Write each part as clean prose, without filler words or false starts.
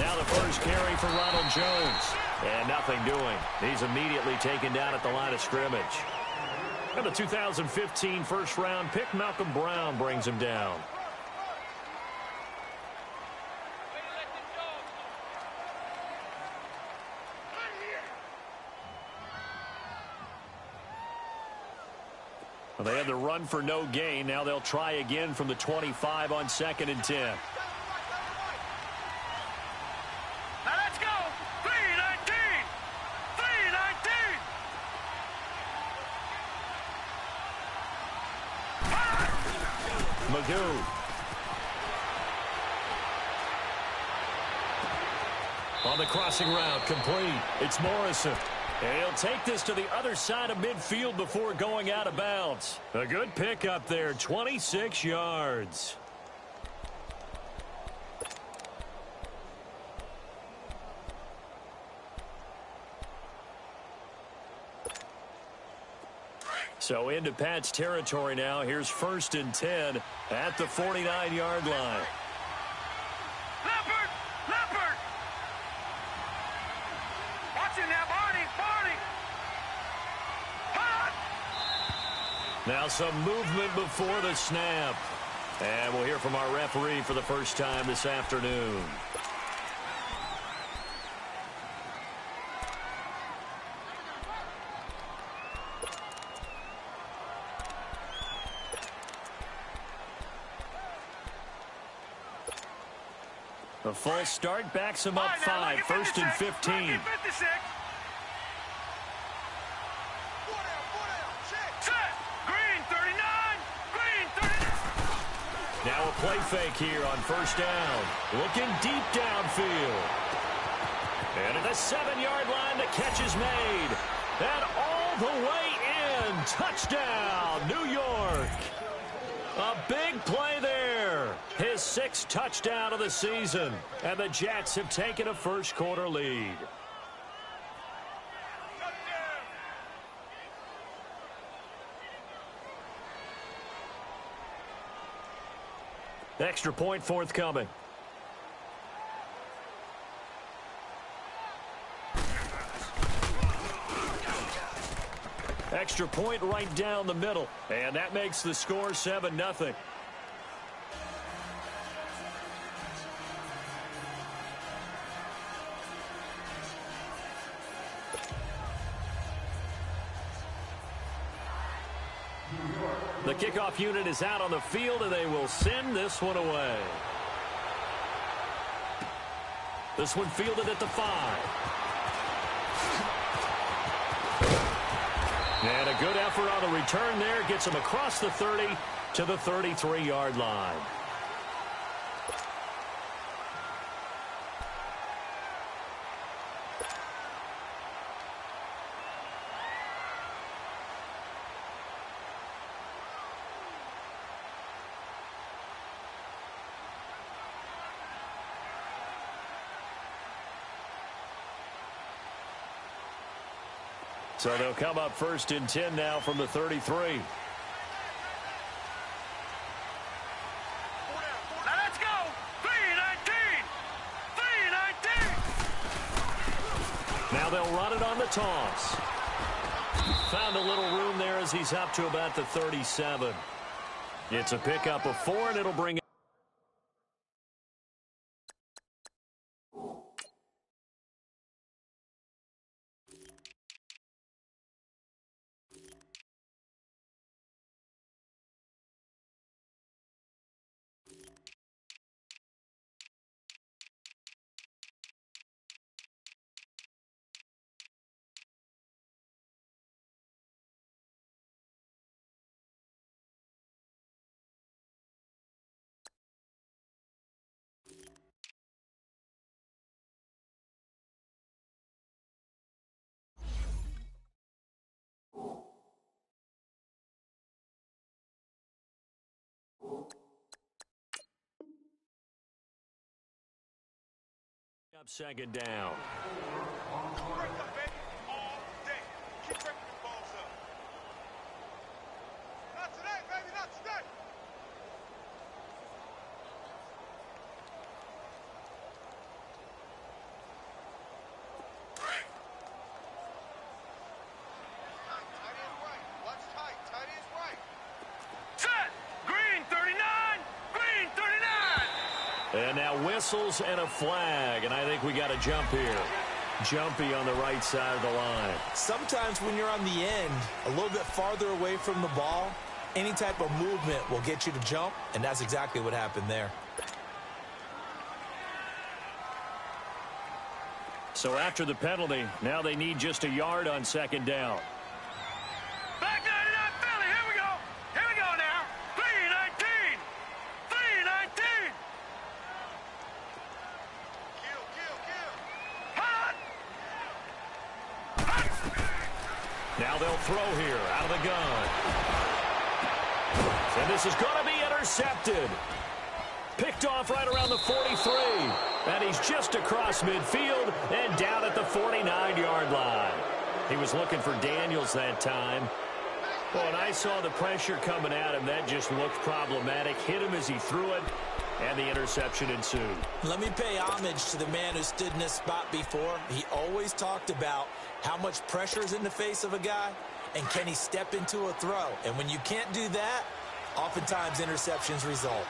Now the first carry for Ronald Jones. And nothing doing. He's immediately taken down at the line of scrimmage. And the 2015 first-round pick, Malcolm Brown, brings him down. Well, they had the run for no gain. Now they'll try again from the 25 on 2nd and 10. Now let's go. 3-19. 3-19. Magoo. On the crossing route, complete. It's Morrison. And he'll take this to the other side of midfield before going out of bounds. A good pickup there, 26 yards. So into Pat's territory now. Here's 1st and 10 at the 49-yard line. Leopard! Leopard! Watch it now, Barney! Barney! Hot! Now some movement before the snap. And we'll hear from our referee for the first time this afternoon. A false start backs him up 5, 1st and 15. Now a play fake here on 1st down. Looking deep downfield. And at the 7-yard line, the catch is made. And all the way in. Touchdown, New York. A big play there. His 6th touchdown of the season. And the Jets have taken a first-quarter lead. Extra point forthcoming. Extra point right down the middle. And that makes the score 7-0. The kickoff unit is out on the field, and they will send this one away. This one fielded at the 5. And a good effort on the return there. Gets him across the 30 to the 33-yard line. So they'll come up 1st and 10 now from the 33. Now let's go. 3-19. 3-19. Now they'll run it on the toss. Found a little room there as he's up to about the 37. It's a pickup of 4, and it'll bring up 2nd down. And now whistles and a flag, and I think we got a jump here. Jumpy on the right side of the line. Sometimes when you're on the end, a little bit farther away from the ball, any type of movement will get you to jump, and that's exactly what happened there. So after the penalty, now they need just a yard on second down. Back 99 Philly. Here we go. Here we go now. 3-19. 3-19. Hot. Now they'll throw here out of the gun. And this is going to be intercepted. Picked off right around the 43. And he's just across midfield and down at the 49-yard line. He was looking for Daniels that time. Well, when I saw the pressure coming at him, that just looked problematic. Hit him as he threw it, and the interception ensued. Let me pay homage to the man who stood in this spot before. He always talked about how much pressure is in the face of a guy, and can he step into a throw. And when you can't do that, oftentimes interceptions result.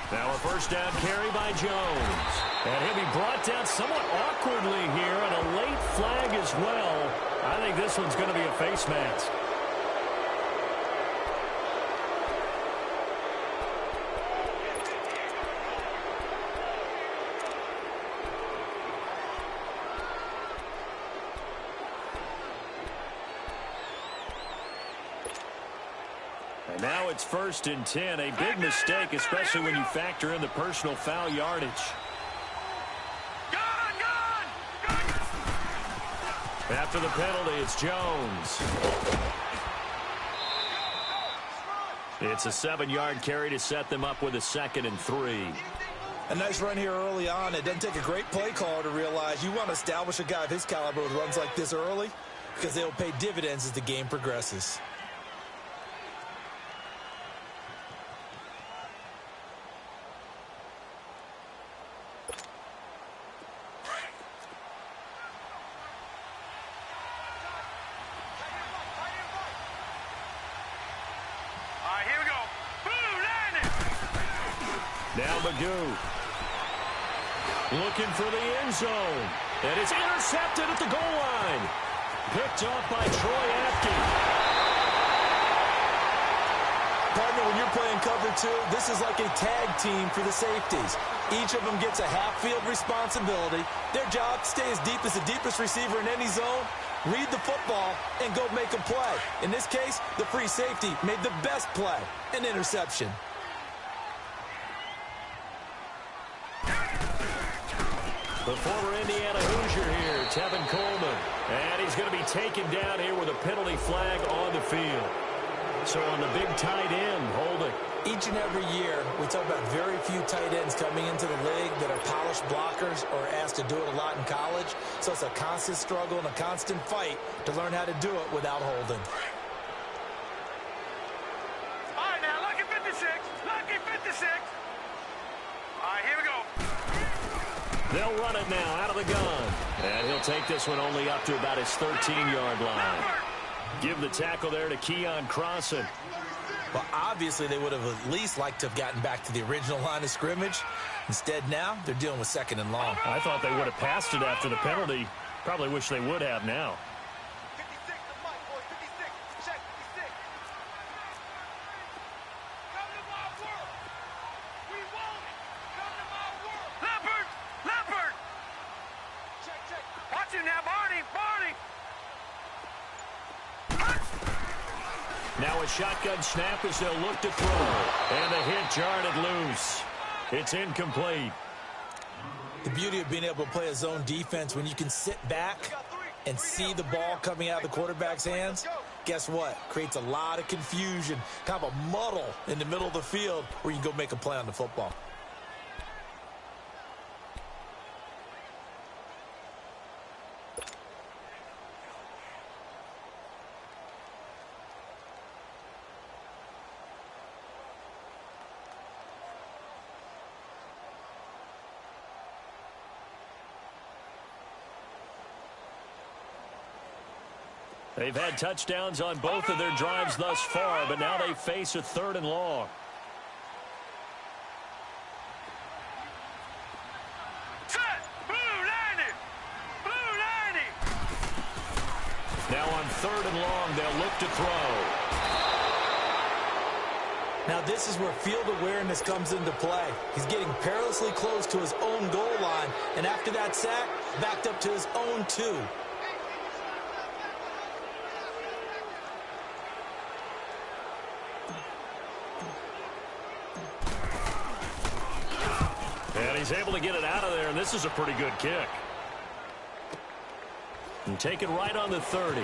Now a first down carry by Jones. And he'll be brought down somewhat awkwardly here, and a late flag as well. I think this one's going to be a face mask. And now it's 1st and 10. A big mistake, especially when you factor in the personal foul yardage. After the penalty, it's Jones. It's a 7-yard carry to set them up with a 2nd and 3. A nice run here early on. It doesn't take a great play caller to realize you want to establish a guy of his caliber with runs like this early, because they'll pay dividends as the game progresses. Now Magoo. Looking for the end zone. And it's intercepted at the goal line. Picked off by Troy Apke. Partner, when you're playing cover 2, this is like a tag team for the safeties. Each of them gets a half-field responsibility. Their job, stay as deep as the deepest receiver in any zone, read the football, and go make a play. In this case, the free safety made the best play, an interception. The former Indiana Hoosier here, Tevin Coleman. And he's going to be taken down here with a penalty flag on the field. So on the big tight end, holding. Each and every year, we talk about very few tight ends coming into the league that are polished blockers or asked to do it a lot in college. So it's a constant struggle and a constant fight to learn how to do it without holding. All right, now, lucky 56. Lucky 56. All right, here we go. They'll run it now out of the gun. And he'll take this one only up to about his 13-yard line. Give the tackle there to Keon Crossan. Well, obviously, they would have at least liked to have gotten back to the original line of scrimmage. Instead, now, they're dealing with 2nd and long. I thought they would have passed it after the penalty. Probably wish they would have now. 56 to Mike, boy. 56. Check 56. Come to my world. We want it. Come to my world. Leopard. Leopard. Check, check. Watch him now, Barney. Barney. Now a shotgun snap as they'll look to throw. And the hit jarred it loose. It's incomplete. The beauty of being able to play a zone defense when you can sit back and see the ball coming out of the quarterback's hands, guess what? Creates a lot of confusion, kind of a muddle in the middle of the field where you can go make a play on the football. They've had touchdowns on both of their drives thus far, but now they face a 3rd and long. Now on 3rd and long, they'll look to throw. Now this is where field awareness comes into play. He's getting perilously close to his own goal line, and after that sack, backed up to his own 2. And he's able to get it out of there, and this is a pretty good kick. And take it right on the 30.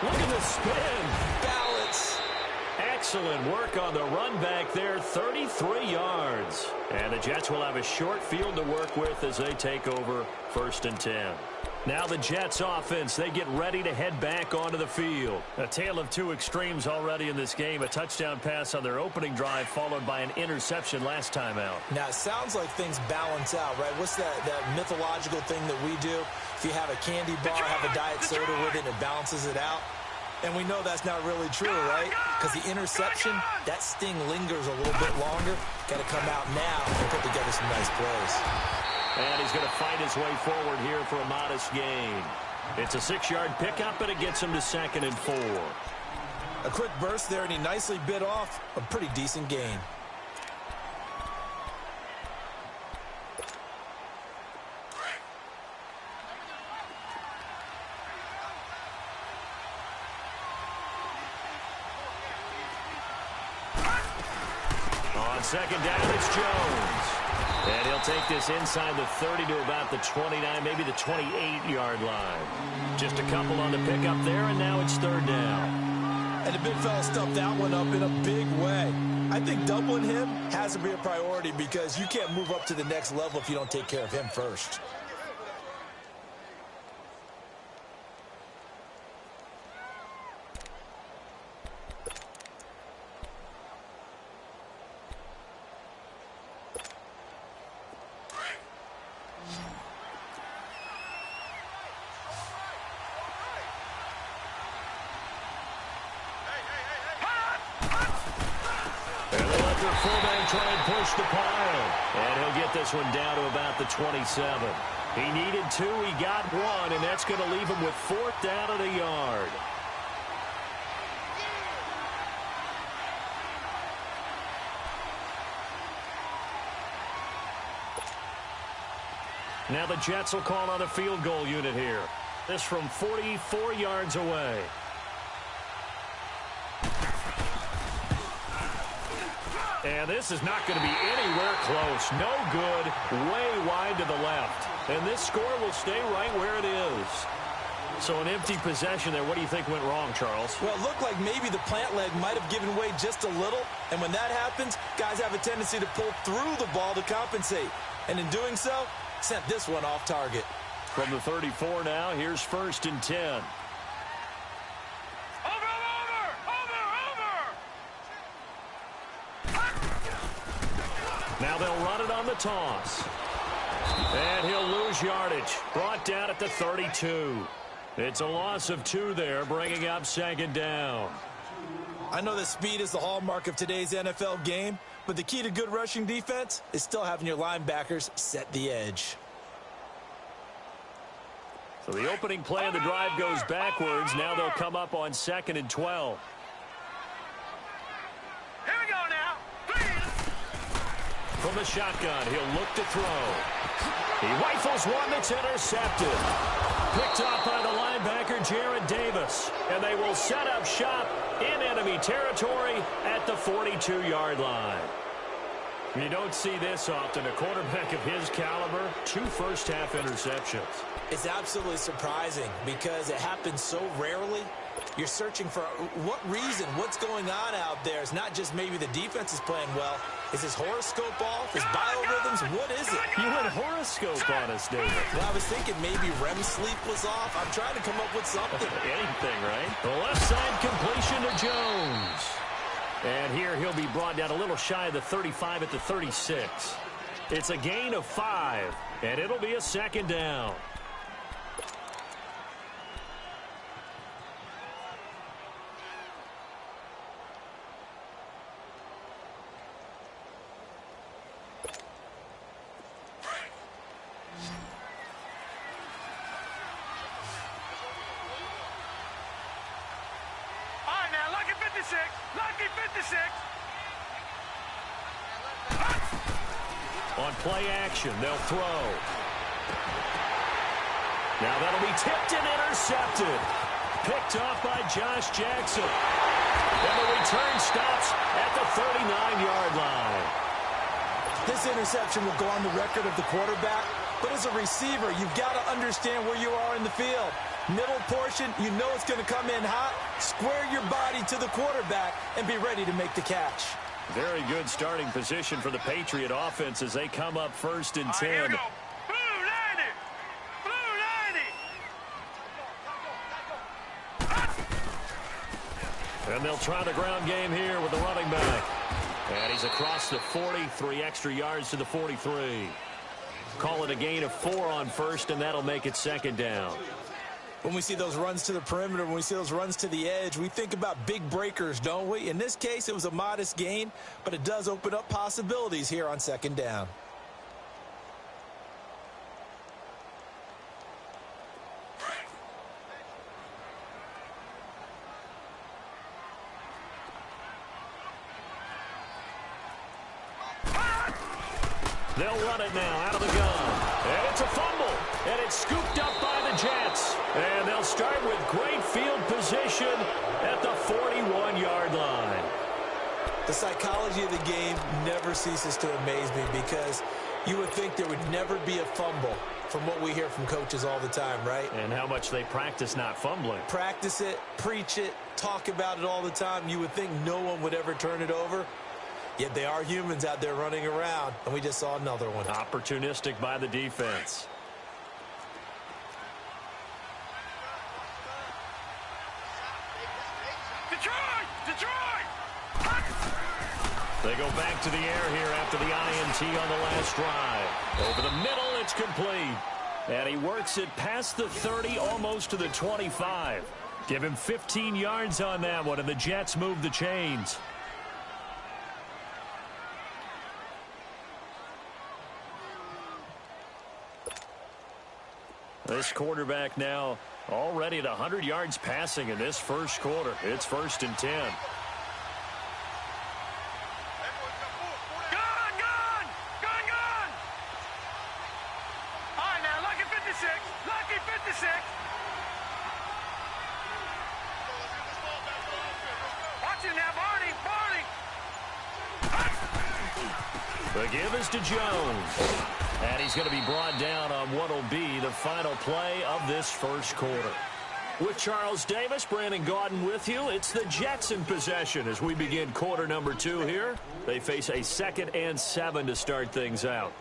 Look at the spin. Balance. Excellent work on the run back there, 33 yards. And the Jets will have a short field to work with as they take over 1st and 10. Now the Jets offense, they get ready to head back onto the field. A tale of 2 extremes already in this game. A touchdown pass on their opening drive followed by an interception last time out. Now, it sounds like things balance out, right? What's that mythological thing that we do? If you have a candy bar, have a diet soda with it, it balances it out. And we know that's not really true, right? Because the interception, that sting lingers a little bit longer. Got to come out now and put together some nice plays. And he's going to fight his way forward here for a modest gain. It's a 6-yard pickup, and it gets him to 2nd and 4. A quick burst there, and he nicely bit off a pretty decent gain. On 2nd down, it's Jones. And he'll take this inside the 30 to about the 29, maybe the 28-yard line. Just a couple on the pickup there, and now it's 3rd down. And the big fella stuffed that one up in a big way. I think doubling him has to be a priority because you can't move up to the next level if you don't take care of him first. Fullback try and push the pile. And he'll get this one down to about the 27. He needed 2, he got 1, and that's going to leave him with 4th down and a yard. Now the Jets will call on a field goal unit here. This from 44 yards away. And this is not going to be anywhere close. No good. Way wide to the left. And this score will stay right where it is. So an empty possession there. What do you think went wrong, Charles? Well, it looked like maybe the plant leg might have given way just a little. And when that happens, guys have a tendency to pull through the ball to compensate. And in doing so, sent this one off target. From the 34 now, here's 1st and 10. Now they'll run it on the toss. And he'll lose yardage. Brought down at the 32. It's a loss of 2 there, bringing up 2nd down. I know that speed is the hallmark of today's NFL game, but the key to good rushing defense is still having your linebackers set the edge. So the opening play of the drive goes backwards. Now they'll come up on 2nd and 12. From the shotgun, he'll look to throw. He rifles one that's intercepted. Picked off by the linebacker, Jared Davis. And they will set up shop in enemy territory at the 42-yard line. You don't see this often. A quarterback of his caliber, 2 first-half interceptions. It's absolutely surprising because it happens so rarely. You're searching for what reason, what's going on out there. It's not just maybe the defense is playing well. Is his horoscope off? His biorhythms? What is it? You went horoscope on us, David. Well, I was thinking maybe REM sleep was off. I'm trying to come up with something. Anything, right? The left side completion to Jones. And here he'll be brought down a little shy of the 35 at the 36. It's a gain of 5, and it'll be a 2nd down. 56. Lucky 56. On play action, they'll throw. Now that'll be tipped and intercepted. Picked off by Josh Jackson. And the return stops at the 39-yard line. This interception will go on the record of the quarterback, but as a receiver, you've got to understand where you are in the field. Middle portion, you know it's going to come in hot. Square your body to the quarterback and be ready to make the catch. Very good starting position for the Patriot offense as they come up first and 10. Here we go. Blue 90. Blue 90. And they'll try the ground game here with the running back. And he's across the 40, 3 extra yards to the 43. Call it a gain of 4 on first, and that'll make it second down. When we see those runs to the perimeter, when we see those runs to the edge, we think about big breakers, don't we? In this case, it was a modest gain, but it does open up possibilities here on second down. They'll run it now out of the gun. And it's a fumble. And it's scooped up by the Jets. And they'll start with great field position at the 41-yard line. The psychology of the game never ceases to amaze me because you would think there would never be a fumble from what we hear from coaches all the time, right? And how much they practice not fumbling. Practice it, preach it, talk about it all the time. You would think no one would ever turn it over. Yet they are humans out there running around, and we just saw another one. Opportunistic by the defense. Detroit! Detroit! They go back to the air here after the INT on the last drive. Over the middle, it's complete. And he works it past the 30, almost to the 25. Give him 15 yards on that one, and the Jets move the chains. This quarterback now already at 100 yards passing in this first quarter. It's first and 10. Gun! Gun! Gun, gun! All right, now, lucky 56. Lucky 56. Watch it now, Barney. Barney! The give is to Jones. And he's going to be brought down on what will be the final play of this first quarter. With Charles Davis, Brandon Gaudin with you. It's the Jets in possession as we begin quarter number 2 here. They face a 2nd and 7 to start things out.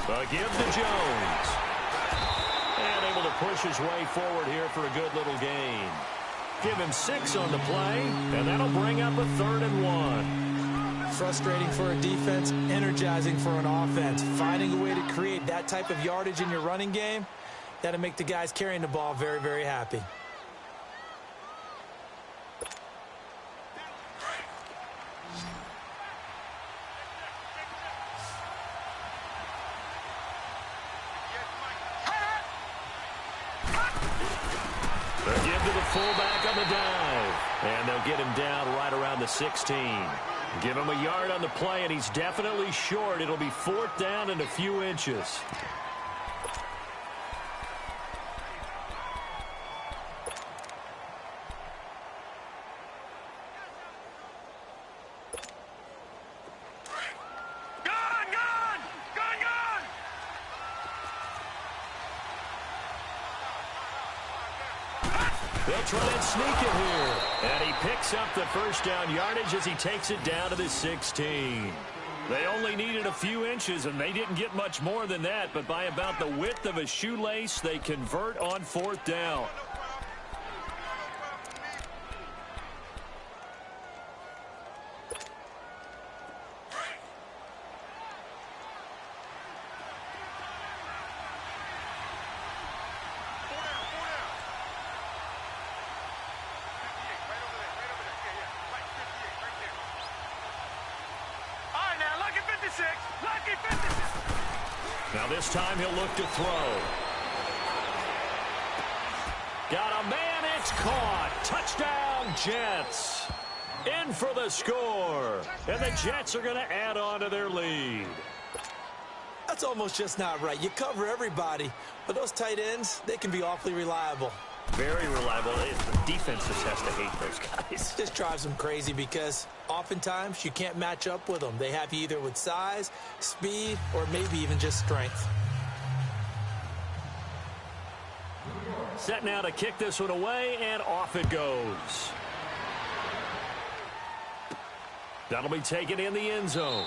The give to Jones. And able to push his way forward here for a good little gain. Give him 6 on the play, and that'll bring up a 3rd and 1. Frustrating for a defense, energizing for an offense. Finding a way to create that type of yardage in your running game, that'll make the guys carrying the ball very, very happy. Fullback on the dive. And they'll get him down right around the 16. Give him a yard on the play, and he's definitely short. It'll be 4th down and a few inches. They'll try and sneak it here. And he picks up the first down yardage as he takes it down to the 16. They only needed a few inches, and they didn't get much more than that. But by about the width of a shoelace, they convert on 4th down. Now this time he'll look to throw. Got a man, it's caught. Touchdown, Jets. In for the score. And the Jets are going to add on to their lead. That's almost just not right. You cover everybody, but those tight ends, they can be awfully reliable. Very reliable. The defense just has to hate those guys. This drives them crazy because oftentimes you can't match up with them. They have you either with size, speed, or maybe even just strength. Set now to kick this one away, and off it goes. That'll be taken in the end zone.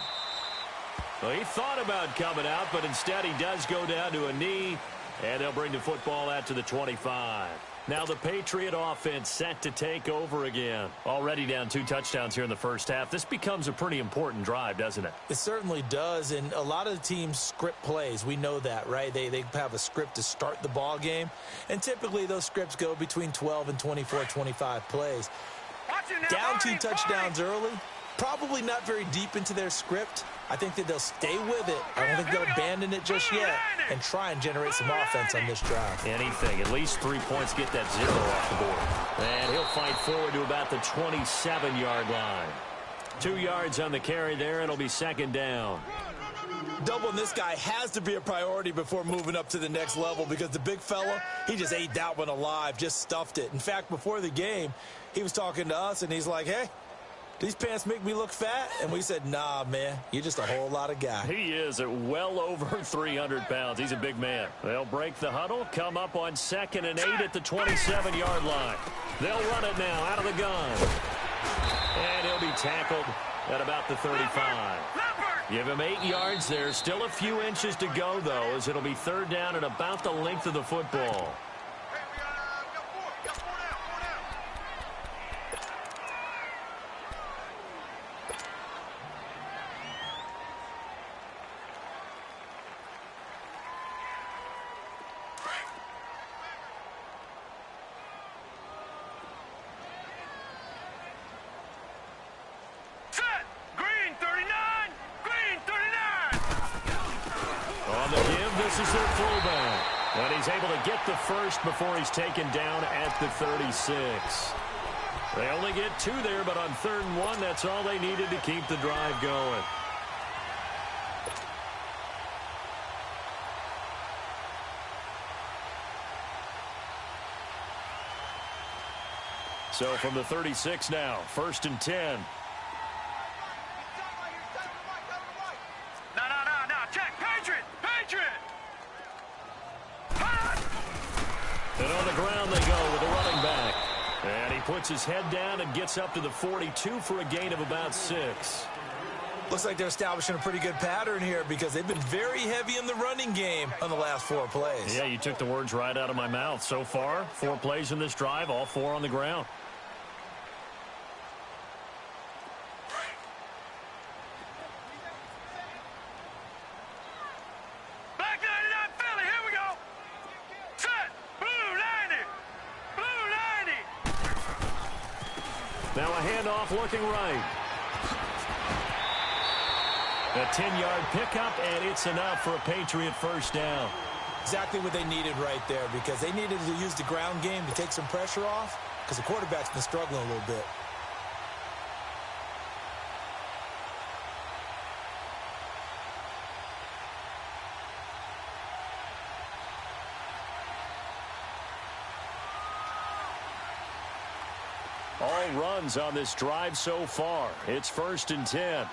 Well, he thought about coming out, but instead he does go down to a knee, and they'll bring the football out to the 25. Now the Patriot offense set to take over again. Already down 2 touchdowns here in the first half. This becomes a pretty important drive, doesn't it? It certainly does, and a lot of the teams script plays. We know that, right? They have a script to start the ball game, and typically those scripts go between 12 and 24, 25 plays. Down 2 touchdowns early, probably not very deep into their script. I think that they'll stay with it. I don't think they'll abandon it just yet and try and generate some offense on this drive. Anything. At least 3 points, get that 0 off the board. And he'll fight forward to about the 27-yard line. 2 yards on the carry there. It'll be second down. Doubling this guy has to be a priority before moving up to the next level because the big fella, he just ate that one alive, just stuffed it. In fact, before the game, he was talking to us, and he's like, hey, these pants make me look fat? And we said, nah, man, you're just a whole lot of guy. He is at well over 300 pounds. He's a big man. They'll break the huddle, come up on 2nd and 8 at the 27-yard line. They'll run it now out of the gun. And he'll be tackled at about the 35. Give him 8 yards there. Still a few inches to go, though, as it'll be third down at about the length of the football. This is their fullback. And he's able to get the first before he's taken down at the 36. They only get 2 there, but on 3rd and 1, that's all they needed to keep the drive going. So from the 36 now, 1st and 10. And on the ground they go with the running back. And he puts his head down and gets up to the 42 for a gain of about 6. Looks like they're establishing a pretty good pattern here because they've been very heavy in the running game on the last 4 plays. Yeah, you took the words right out of my mouth. So far, 4 plays in this drive, all 4 on the ground. Now a handoff looking right. A 10-yard pickup, and it's enough for a Patriot first down. Exactly what they needed right there because they needed to use the ground game to take some pressure off because the quarterback's been struggling a little bit. All runs on this drive so far. It's 1st and 10.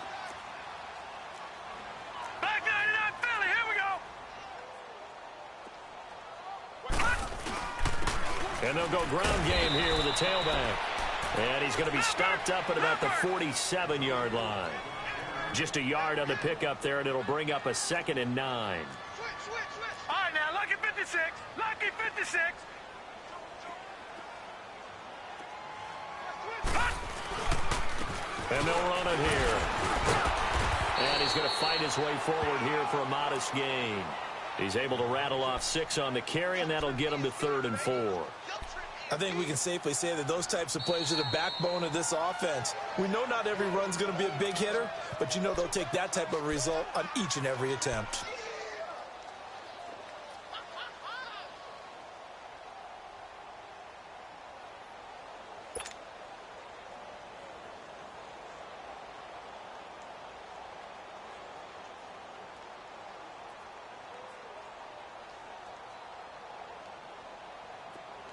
Back 99 Philly, here we go. And they'll go ground game here with a tailback. And he's going to be stopped up at about the 47-yard line. Just a yard on the pickup there, and it'll bring up a 2nd and 9. Switch. All right, now, lucky 56. Lucky 56. And they'll run it here. And he's going to fight his way forward here for a modest gain. He's able to rattle off 6 on the carry, and that'll get him to 3rd and 4. I think we can safely say that those types of plays are the backbone of this offense. We know not every run's going to be a big hitter, but you know they'll take that type of result on each and every attempt.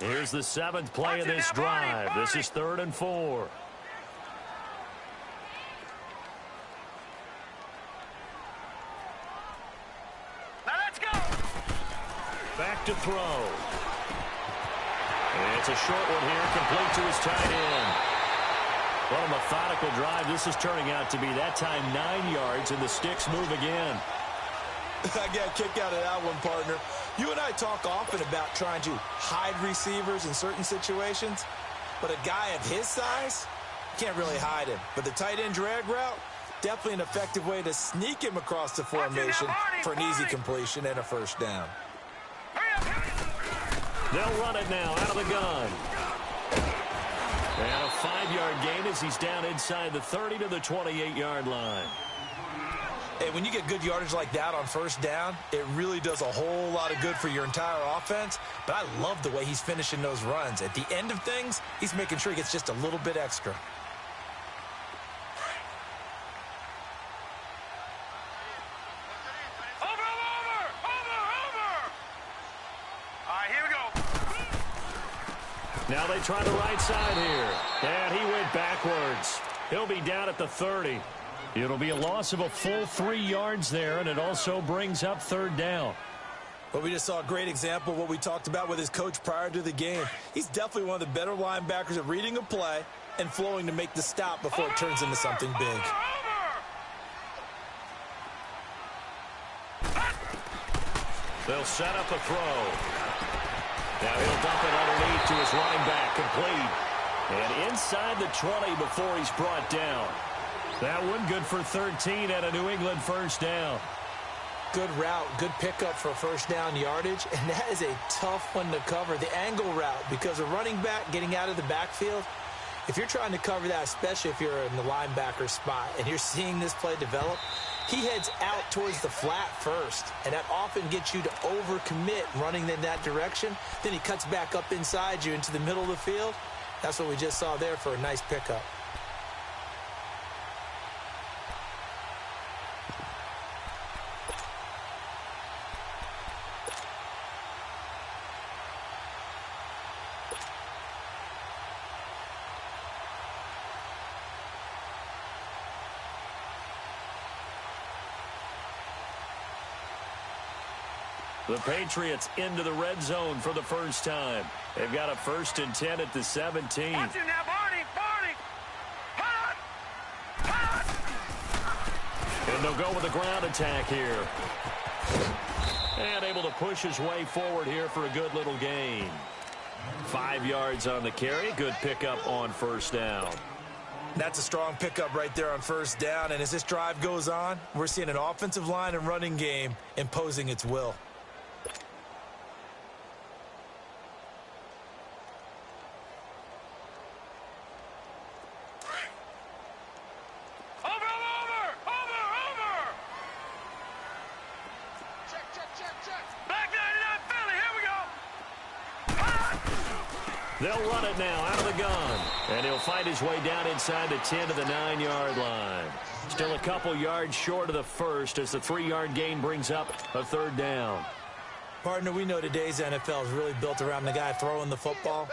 Here's the 7th play of this drive. This is 3rd and 4. Now let's go. Back to throw. And it's a short one here, complete to his tight end. What a methodical drive. This is turning out to be that time 9 yards, and the sticks move again. I got a kick out of that one, partner. You and I talk often about trying to hide receivers in certain situations, but a guy of his size, you can't really hide him. But the tight end drag route, definitely an effective way to sneak him across the formation for an easy completion and a first down. They'll run it now out of the gun. And a 5-yard gain as he's down inside the 30 to the 28-yard line. Hey, when you get good yardage like that on first down, it really does a whole lot of good for your entire offense. But I love the way he's finishing those runs. At the end of things, he's making sure he gets just a little bit extra. Over. All right, here we go. Now they try the right side here. And he went backwards. He'll be down at the 30. It'll be a loss of a full 3 yards there, and it also brings up 3rd down. But we just saw a great example of what we talked about with his coach prior to the game. He's definitely one of the better linebackers at reading a play and flowing to make the stop before it turns into something big. They'll set up a throw. Now he'll dump it underneath to his running back, complete. And inside the 20 before he's brought down. That one good for 13 at a New England first down. Good route, good pickup for first down yardage, and that is a tough one to cover, the angle route, because a running back getting out of the backfield, if you're trying to cover that, especially if you're in the linebacker spot and you're seeing this play develop, he heads out towards the flat first, and that often gets you to overcommit running in that direction. Then he cuts back up inside you into the middle of the field. That's what we just saw there for a nice pickup. The Patriots into the red zone for the first time. They've got a 1st and 10 at the 17. Watch it now, Barney. Hot. And they'll go with a ground attack here. And able to push his way forward here for a good little gain. 5 yards on the carry. Good pickup on first down. That's a strong pickup right there on first down. And as this drive goes on, we're seeing an offensive line and running game imposing its will. They'll run it now out of the gun. And he'll find his way down inside the 10 to the 9-yard line. Still a couple yards short of the first as the 3-yard gain brings up a 3rd down. Partner, we know today's NFL is really built around the guy throwing the football.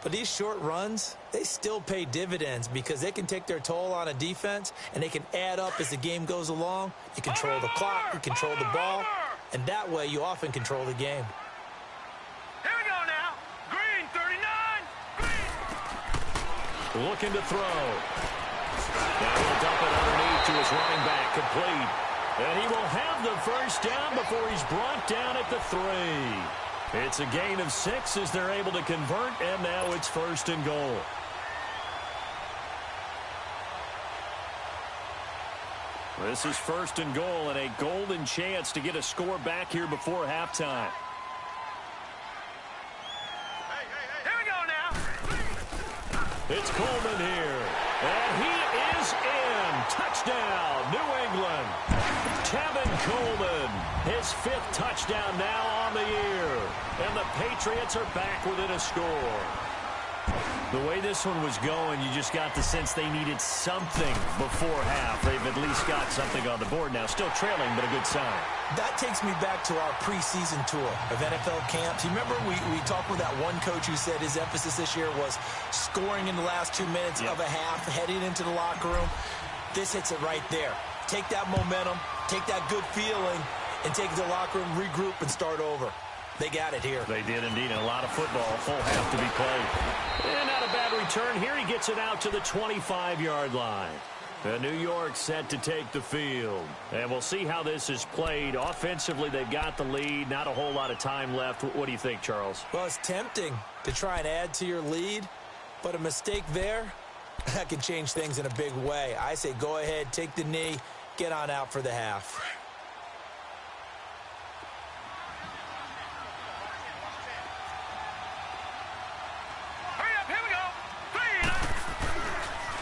But these short runs, they still pay dividends because they can take their toll on a defense and they can add up as the game goes along. You control the clock, you control the ball, and that way you often control the game. Looking to throw. Now he'll dump it underneath to his running back, complete. And he will have the first down before he's brought down at the 3. It's a gain of 6 as they're able to convert, and now it's 1st and goal. This is 1st and goal and a golden chance to get a score back here before halftime. It's Coleman here, and he is in. Touchdown, New England. Tevin Coleman, his 5th touchdown now on the year. And the Patriots are back within a score. The way this one was going, you just got the sense they needed something before half. They've at least got something on the board now. Still trailing, but a good sign. That takes me back to our preseason tour of NFL camps. You remember we talked with that one coach who said his emphasis this year was scoring in the last 2 minutes of a half, heading into the locker room. This hits it right there. Take that momentum, take that good feeling, and take it to the locker room, regroup, and start over. They got it here. They did indeed. And a lot of football, full half to be played. And not a bad return here. He gets it out to the 25-yard line. And New York set to take the field. And we'll see how this is played. Offensively, they've got the lead. Not a whole lot of time left. What do you think, Charles? Well, it's tempting to try and add to your lead, but a mistake there, that can change things in a big way. I say go ahead, take the knee, get on out for the half.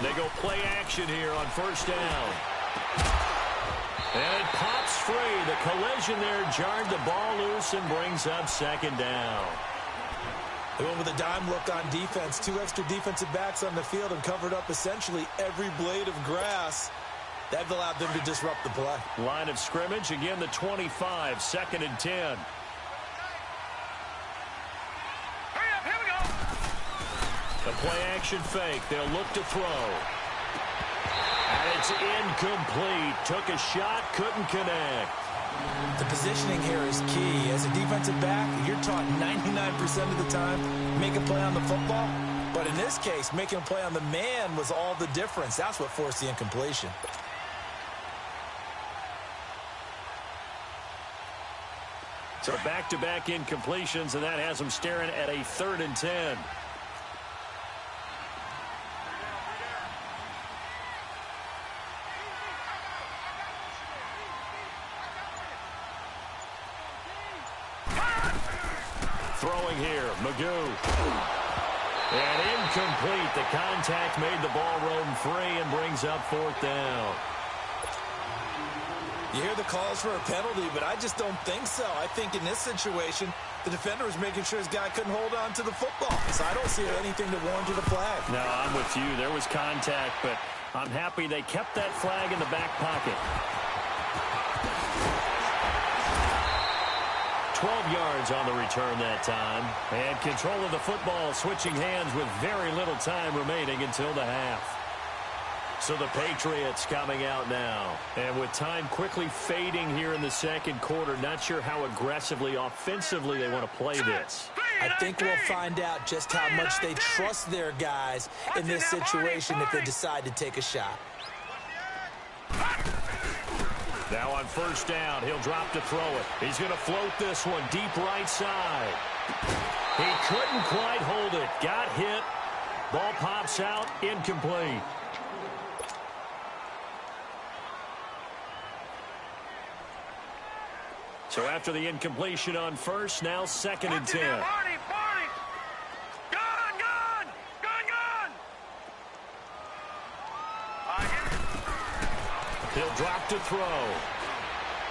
They go play action here on first down. And it pops free. The collision there jarred the ball loose and brings up second down. They went with a dime look on defense. 2 extra defensive backs on the field and covered up essentially every blade of grass. That allowed them to disrupt the play. Line of scrimmage, again the 25, 2nd and 10. The play-action fake. They'll look to throw. And it's incomplete. Took a shot, couldn't connect. The positioning here is key. As a defensive back, you're taught 99% of the time, make a play on the football. But in this case, making a play on the man was all the difference. That's what forced the incompletion. So back-to-back incompletions, and that has them staring at a 3rd and 10. Throwing here, Magoo. And incomplete. The contact made the ball roam free and brings up 4th down. You hear the calls for a penalty, but I just don't think so. I think in this situation, the defender was making sure his guy couldn't hold on to the football. So I don't see anything to warrant a flag. No, I'm with you. There was contact, but I'm happy they kept that flag in the back pocket. 12 yards on the return that time. And control of the football, switching hands with very little time remaining until the half. So the Patriots coming out now. And with time quickly fading here in the second quarter, not sure how aggressively, offensively they want to play this. I think we'll find out just how much they trust their guys in this situation if they decide to take a shot. Now on first down, he'll drop to throw it. He's going to float this one deep right side. He couldn't quite hold it. Got hit. Ball pops out. Incomplete. So after the incompletion on first, now 2nd and 10. He'll drop to throw.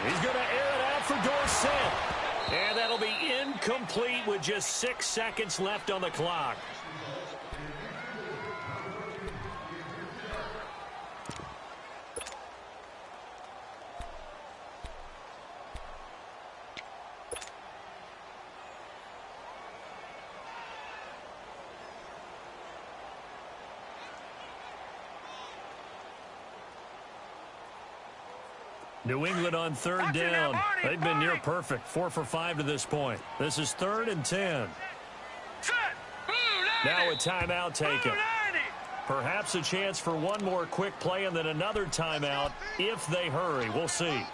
He's going to air it out for Dorsett. And that'll be incomplete with just 6 seconds left on the clock. New England on 3rd down. They've been near perfect. 4 for 5 to this point. This is 3rd and 10. Now a timeout taken. Perhaps a chance for one more quick play and then another timeout if they hurry. We'll see.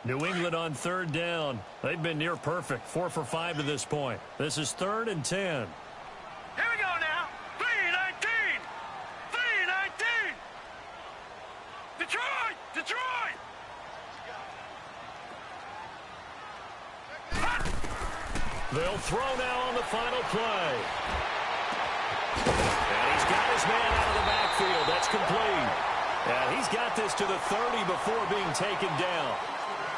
New England on 3rd down. They've been near perfect. 4 for 5 to this point. This is 3rd and 10. Here we go now. 3-19. 3-19. Detroit! Detroit! They'll throw now on the final play. And he's got his man out of the backfield. That's complete. And he's got this to the 30 before being taken down.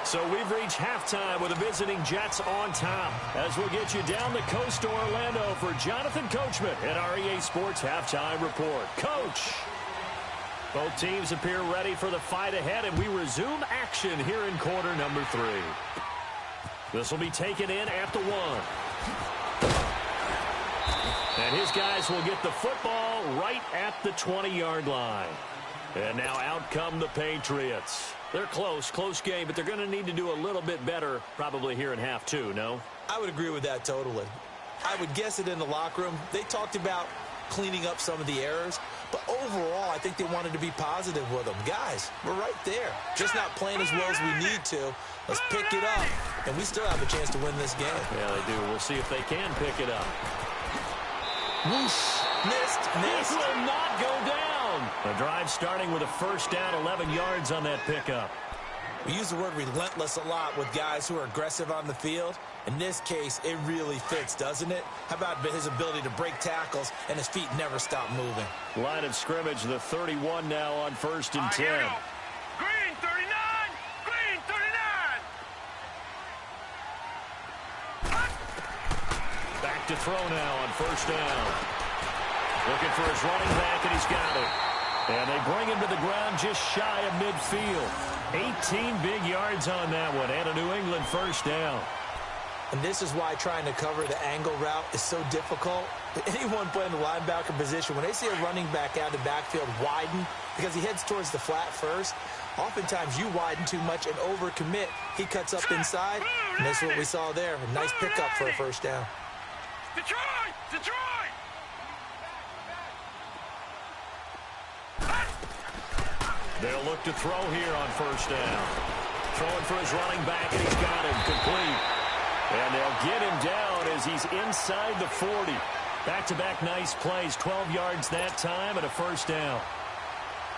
So we've reached halftime with the visiting Jets on top. As we'll get you down the coast to Orlando for Jonathan Coachman at our EA Sports Halftime Report. Coach! Both teams appear ready for the fight ahead, and we resume action here in quarter number 3. This will be taken in at the 1. And his guys will get the football right at the 20-yard line. And now out come the Patriots. They're close game, but they're going to need to do a little bit better probably here in half 2, no? I would agree with that totally. I would guess it in the locker room. They talked about cleaning up some of the errors, but overall, I think they wanted to be positive with them. Guys, we're right there. Just not playing as well as we need to. Let's pick it up, and we still have a chance to win this game. Yeah, they do. We'll see if they can pick it up. Whoosh. Missed. This will not go down. The drive starting with a first down, 11 yards on that pickup. We use the word relentless a lot with guys who are aggressive on the field. In this case, it really fits, doesn't it? How about his ability to break tackles and his feet never stop moving? Line of scrimmage, the 31 now on 1st and 10. Green 39! Green 39! Back to throw now on 1st down. Looking for his running back, and he's got it. And they bring him to the ground just shy of midfield. 18 big yards on that one, and a New England 1st down. And this is why trying to cover the angle route is so difficult. Anyone playing the linebacker position, when they see a running back out of the backfield widen because he heads towards the flat first, oftentimes you widen too much and overcommit. He cuts up inside, and that's what we saw there. A nice pickup for a 1st down. Detroit! Detroit! They'll look to throw here on 1st down. Throwing for his running back, and he's got him complete. And they'll get him down as he's inside the 40. Back-to-back nice plays, 12 yards that time, and a 1st down.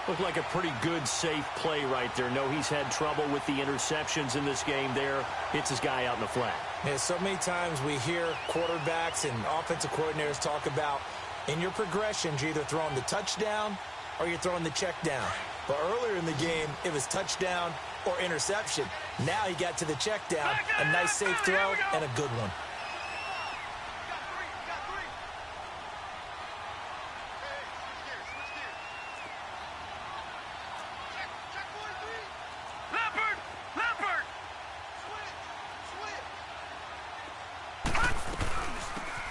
Looked like a pretty good, safe play right there. No, he's had trouble with the interceptions in this game there. Hits his guy out in the flat. Yeah, so many times we hear quarterbacks and offensive coordinators talk about in your progressions, you're either throwing the touchdown or you're throwing the check down. But earlier in the game, it was touchdown or interception. Now he got to the check down, a nice safe throw, and a good one.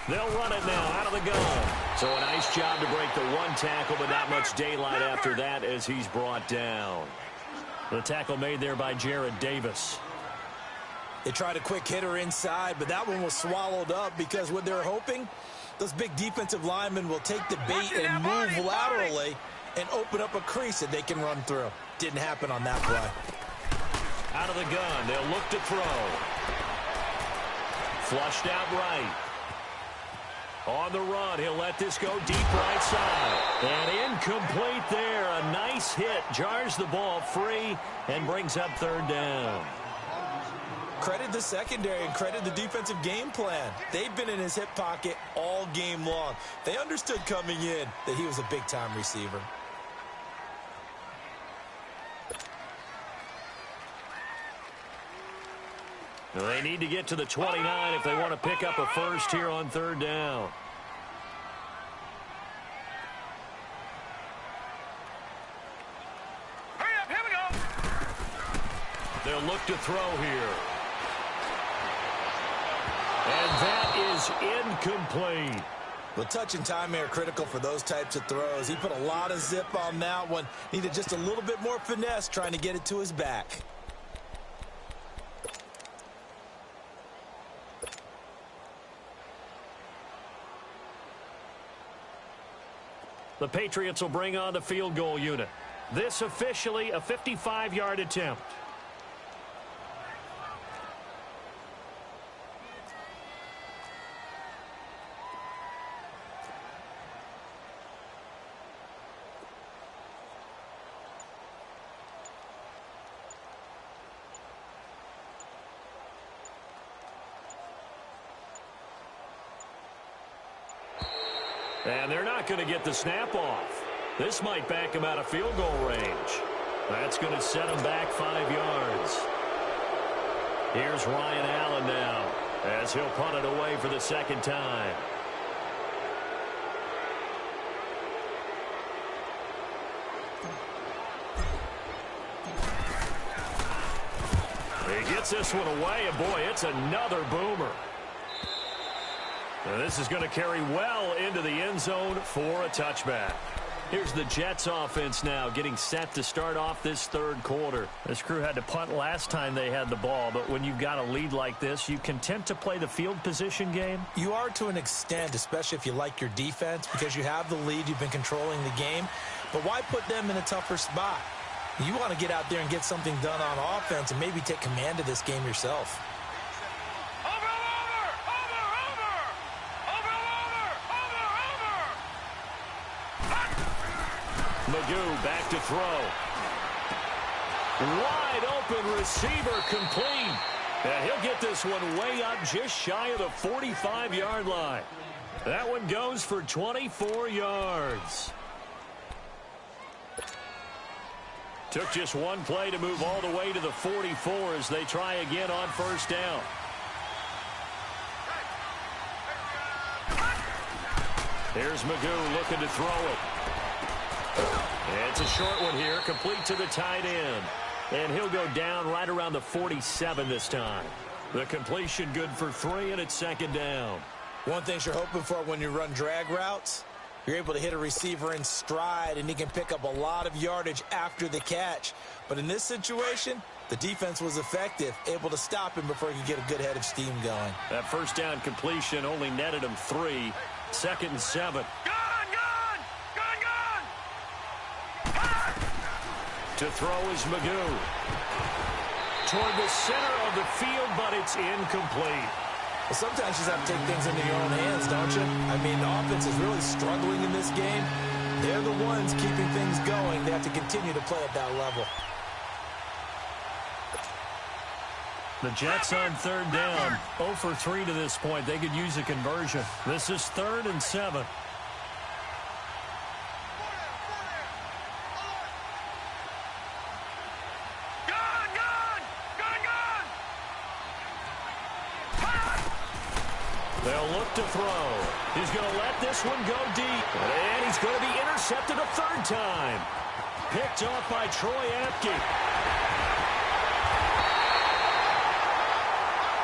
They'll run it now out of the gun. So a nice job to break the 1 tackle, but not much daylight after that as he's brought down. The tackle made there by Jared Davis. They tried a quick hitter inside, but that one was swallowed up because what they're hoping, those big defensive linemen will take the bait and move laterally and open up a crease that they can run through. Didn't happen on that play. Out of the gun, they'll look to throw. Flushed out right. On the run, he'll let this go deep right side. And incomplete there. A nice hit. Jars the ball free and brings up 3rd down. Credit the secondary and credit the defensive game plan. They've been in his hip pocket all game long. They understood coming in that he was a big-time receiver. They need to get to the 29 if they want to pick up a 1st here on 3rd down. Hurry up, here we go. They'll look to throw here. And that is incomplete. Well, touch and timing are critical for those types of throws. He put a lot of zip on that one. Needed just a little bit more finesse trying to get it to his back. The Patriots will bring on the field goal unit. This officially a 55-yard attempt. And they're not going to get the snap off. This might back him out of field goal range. That's going to set him back 5 yards. Here's Ryan Allen now as he'll punt it away for the second time. He gets this one away, and boy, it's another boomer. Now this is going to carry well into the end zone for a touchback. Here's the Jets offense now getting set to start off this third quarter. This crew had to punt last time they had the ball, but when you've got a lead like this, you content to play the field position game? You are to an extent, especially if you like your defense, because you have the lead, you've been controlling the game. But why put them in a tougher spot? You want to get out there and get something done on offense and maybe take command of this game yourself. Magoo back to throw. Wide open receiver complete. And he'll get this one way up just shy of the 45-yard line. That one goes for 24 yards. Took just one play to move all the way to the 44 as they try again on first down. Here's Magoo looking to throw it. It's a short one here, complete to the tight end. And he'll go down right around the 47 this time. The completion good for 3, and it's second down. One thing you're hoping for when you run drag routes, you're able to hit a receiver in stride, and he can pick up a lot of yardage after the catch. But in this situation, the defense was effective, able to stop him before he could get a good head of steam going. That first down completion only netted him 3. Second and 7. To throw is Magoo. Toward the center of the field, but it's incomplete. Well, sometimes you just have to take things into your own hands, don't you? I mean, the offense is really struggling in this game. They're the ones keeping things going. They have to continue to play at that level. The Jets on third down. 0 for 3 to this point. They could use a conversion. This is 3rd and 7. They'll look to throw. He's going to let this one go deep. And he's going to be intercepted a 3rd time. Picked off by Troy Apke.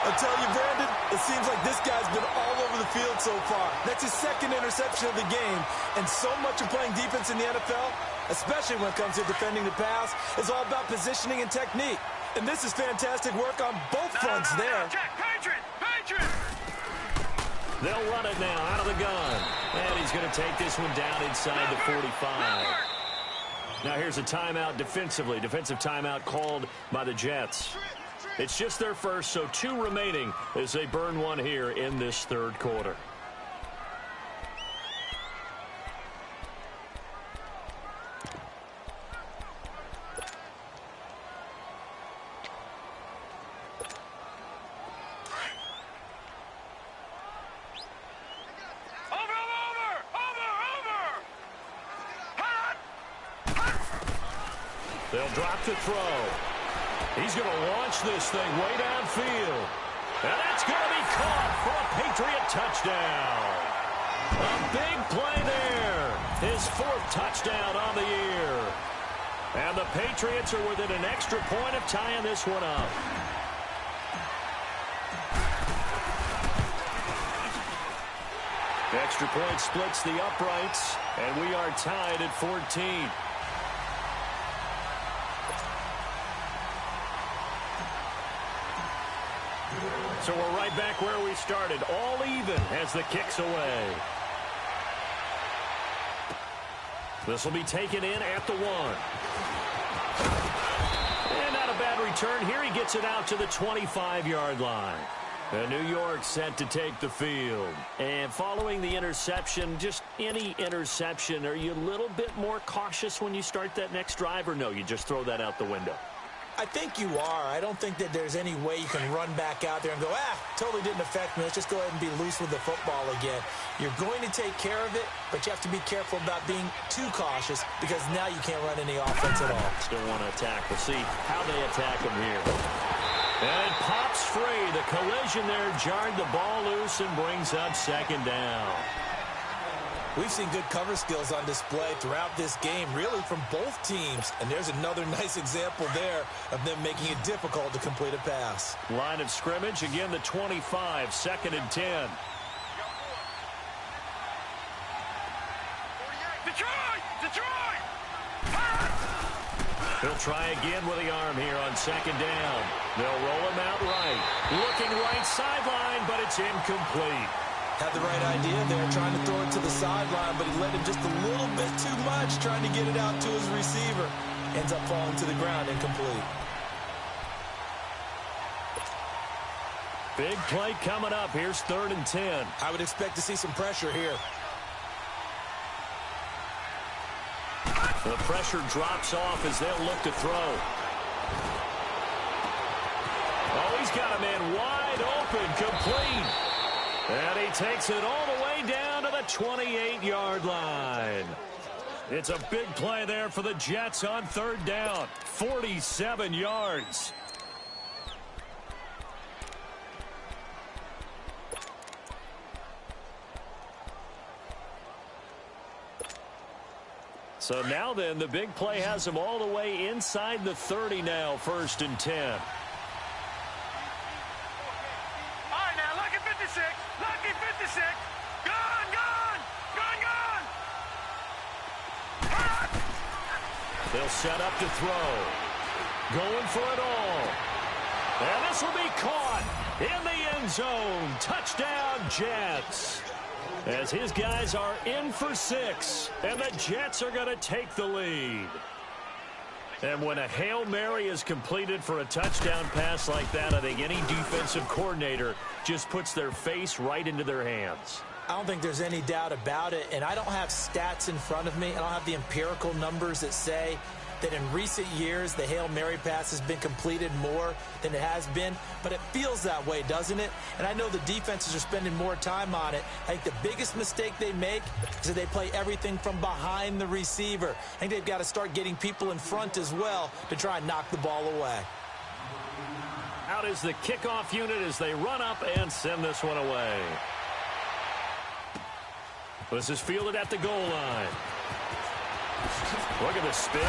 I'll tell you, Brandon, it seems like this guy's been all over the field so far. That's his 2nd interception of the game. And so much of playing defense in the NFL, especially when it comes to defending the pass, is all about positioning and technique. And this is fantastic work on both fronts there. Jack, Patriot! They'll run it now out of the gun. And he's going to take this one down inside the 45. Now here's a timeout defensively. Defensive timeout called by the Jets. It's just their first, so 2 remaining as they burn one here in this third quarter. They'll drop to throw. He's going to launch this thing way downfield. And that's going to be caught for a Patriot touchdown. A big play there. His 4th touchdown on the year. And the Patriots are within an extra point of tying this one up. Extra point splits the uprights, and we are tied at 14. So we're right back where we started, all even as the kick's away. This will be taken in at the 1. And not a bad return here. He gets it out to the 25-yard line. And New York set to take the field. And following the interception, just any interception, are you a little bit more cautious when you start that next drive, or no, you just throw that out the window? I think you are. I don't think that there's any way you can run back out there and go, totally didn't affect me. Let's just go ahead and be loose with the football again. You're going to take care of it, but you have to be careful about being too cautious because now you can't run any offense at all. Still want to attack. We'll see how they attack him here. And it pops free. The collision there jarred the ball loose and brings up second down. We've seen good cover skills on display throughout this game, really from both teams. And there's another nice example there of them making it difficult to complete a pass. Line of scrimmage, again the 25, 2nd and 10. Detroit! He'll try again with the arm here on 2nd down. They'll roll him out right. Looking right sideline, but it's incomplete. Had the right idea there, trying to throw it to the sideline, but he led him just a little bit too much, trying to get it out to his receiver. Ends up falling to the ground, incomplete. Big play coming up. Here's 3rd and 10. I would expect to see some pressure here. The pressure drops off as they'll look to throw. Oh, he's got a man wide open, complete. And he takes it all the way down to the 28-yard line. It's a big play there for the Jets on 3rd down. 47 yards. So now then, the big play has them all the way inside the 30 now, 1st and 10. All right, now, lucky 56. Lucky 56. Gone! They'll set up to throw. Going for it all. And this will be caught in the end zone. Touchdown, Jets. As his guys are in for 6, and the Jets are going to take the lead. And when a Hail Mary is completed for a touchdown pass like that, I think any defensive coordinator just puts their face right into their hands. I don't think there's any doubt about it, and I don't have stats in front of me. I don't have the empirical numbers that say that in recent years the Hail Mary pass has been completed more than it has been, but it feels that way, doesn't it? And I know the defenses are spending more time on it. I think the biggest mistake they make is that they play everything from behind the receiver. I think they've got to start getting people in front as well to try and knock the ball away. Out is the kickoff unit as they run up and send this one away. This is fielded at the goal line. Look at the spin.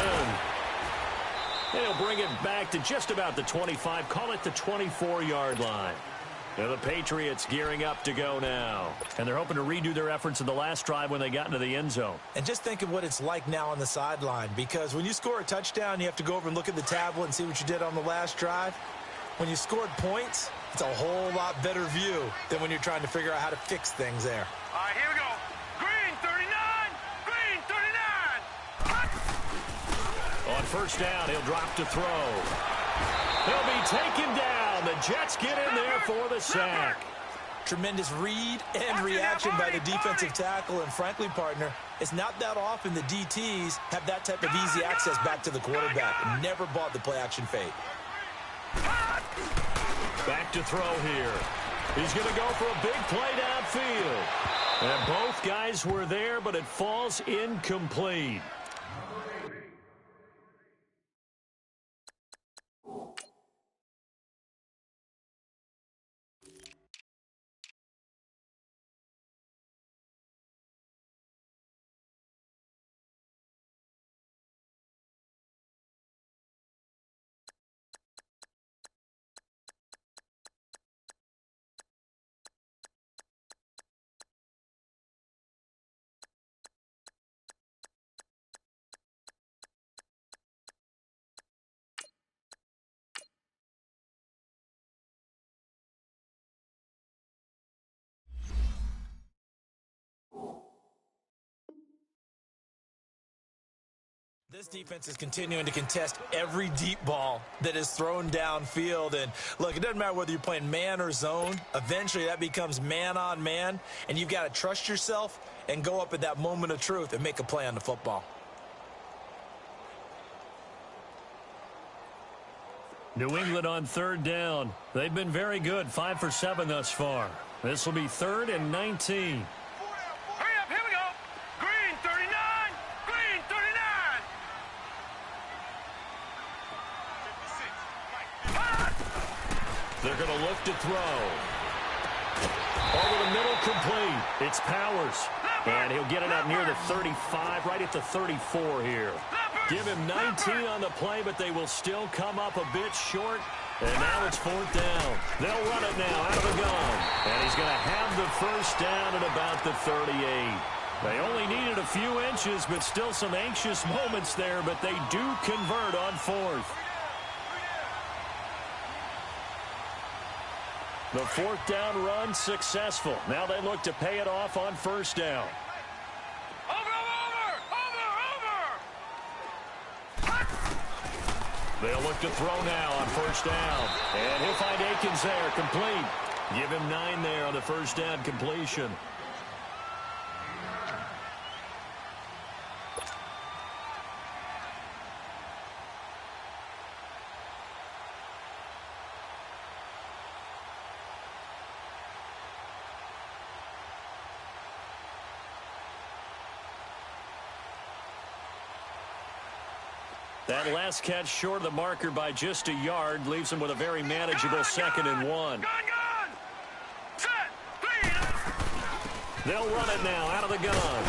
They'll bring it back to just about the 25. Call it the 24-yard line. Now the Patriots gearing up to go now. And they're hoping to redo their efforts in the last drive when they got into the end zone. And just think of what it's like now on the sideline, because when you score a touchdown, you have to go over and look at the tablet and see what you did on the last drive. When you scored points, it's a whole lot better view than when you're trying to figure out how to fix things there. All right, here we go. Green 39. Green 39. On 1st down, he'll drop to throw. He'll be taken down. The Jets get in there for the sack. Tremendous read and reaction by the defensive tackle, and frankly, partner, it's not that often the DTs have that type of easy access back to the quarterback. Never bought the play-action fake. Back to throw here. He's going to go for a big play downfield. And both guys were there, but it falls incomplete. This defense is continuing to contest every deep ball that is thrown downfield. And look, it doesn't matter whether you're playing man or zone. Eventually that becomes man on man, and you've got to trust yourself and go up at that moment of truth and make a play on the football. New England on third down. They've been very good, 5 for 7 thus far. This will be 3rd and 19. Hurry up, here we go. Green 39, green 39. 56. They're going to look to throw. Over the middle, complete. It's Powers. And he'll get it up near the 35, right at the 34 here. Give him 19 on the play, but they will still come up a bit short. And now it's 4th down. They'll run it now out of the gun. And he's going to have the first down at about the 38. They only needed a few inches, but still some anxious moments there, but they do convert on 4th. The 4th down run successful. Now they look to pay it off on 1st down. They'll look to throw now on 1st down. And he'll find Akins there, complete. Give him 9 there on the 1st down completion. That last catch short of the marker by just a yard leaves him with a very manageable 2nd and 1. Set, They'll run it now out of the gun.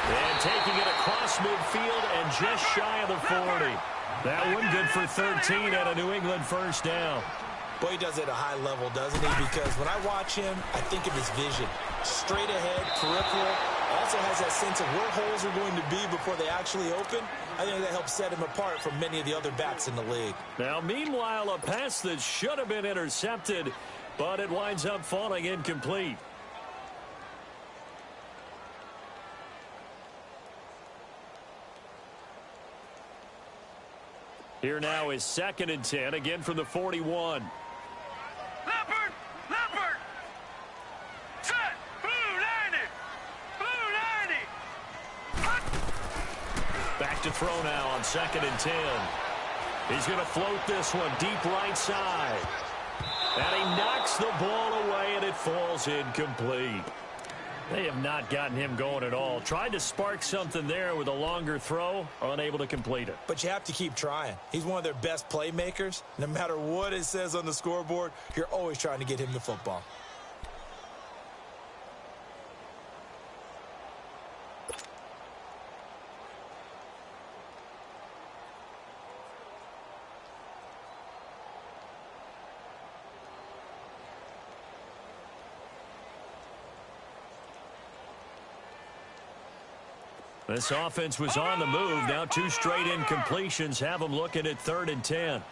And taking it across midfield and just shy of the 40. That one good for 13 at a New England 1st down. Boy, he does it at a high level, doesn't he? Because when I watch him, I think of his vision. Straight ahead, peripheral. Also has that sense of where holes are going to be before they actually open. I think that helps set him apart from many of the other backs in the league. Now, meanwhile, a pass that should have been intercepted, but it winds up falling incomplete. Here now is 2nd and 10, again from the 41. Leopard, leopard. Set, blue 90, blue 90. Back to throw now on 2nd and 10. He's going to float this one deep right side. And he knocks the ball away, and it falls incomplete. They have not gotten him going at all. Tried to spark something there with a longer throw, unable to complete it. But you have to keep trying. He's one of their best playmakers. No matter what it says on the scoreboard, you're always trying to get him the football. This offense was on the move. Now 2 straight incompletions have them looking at 3rd and 10.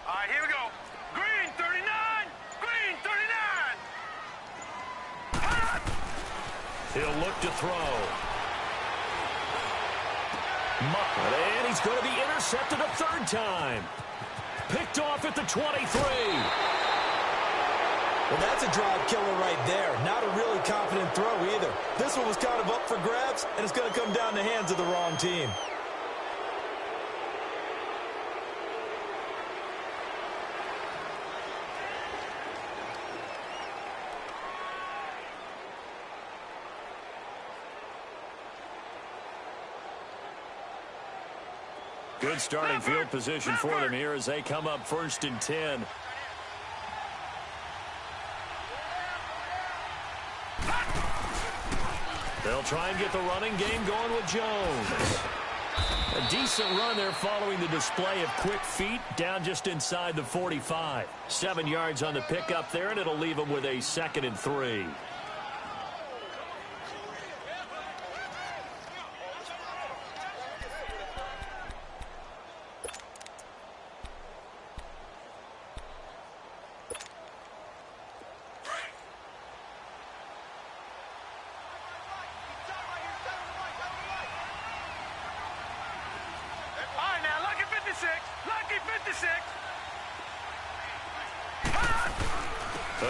All right, here we go. Green 39, green 39. He'll look to throw. And he's going to be intercepted a 3rd time. Picked off at the 23. Well, that's a drive killer right there. Not a really confident throw either. This one was kind of up for grabs, and it's going to come down the hands of the wrong team. Good starting field position for them here as they come up 1st and 10. They'll try and get the running game going with Jones. A decent run there following the display of quick feet down just inside the 45. 7 yards on the pickup there, and it'll leave them with a 2nd and 3.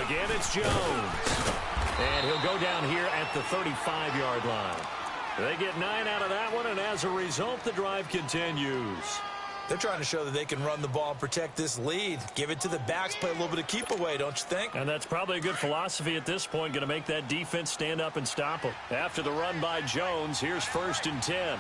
Again, it's Jones. And he'll go down here at the 35-yard line. They get 9 out of that one, and as a result, the drive continues. They're trying to show that they can run the ball and protect this lead. Give it to the backs, play a little bit of keep away, don't you think? And that's probably a good philosophy at this point, going to make that defense stand up and stop them. After the run by Jones, here's 1st and 10.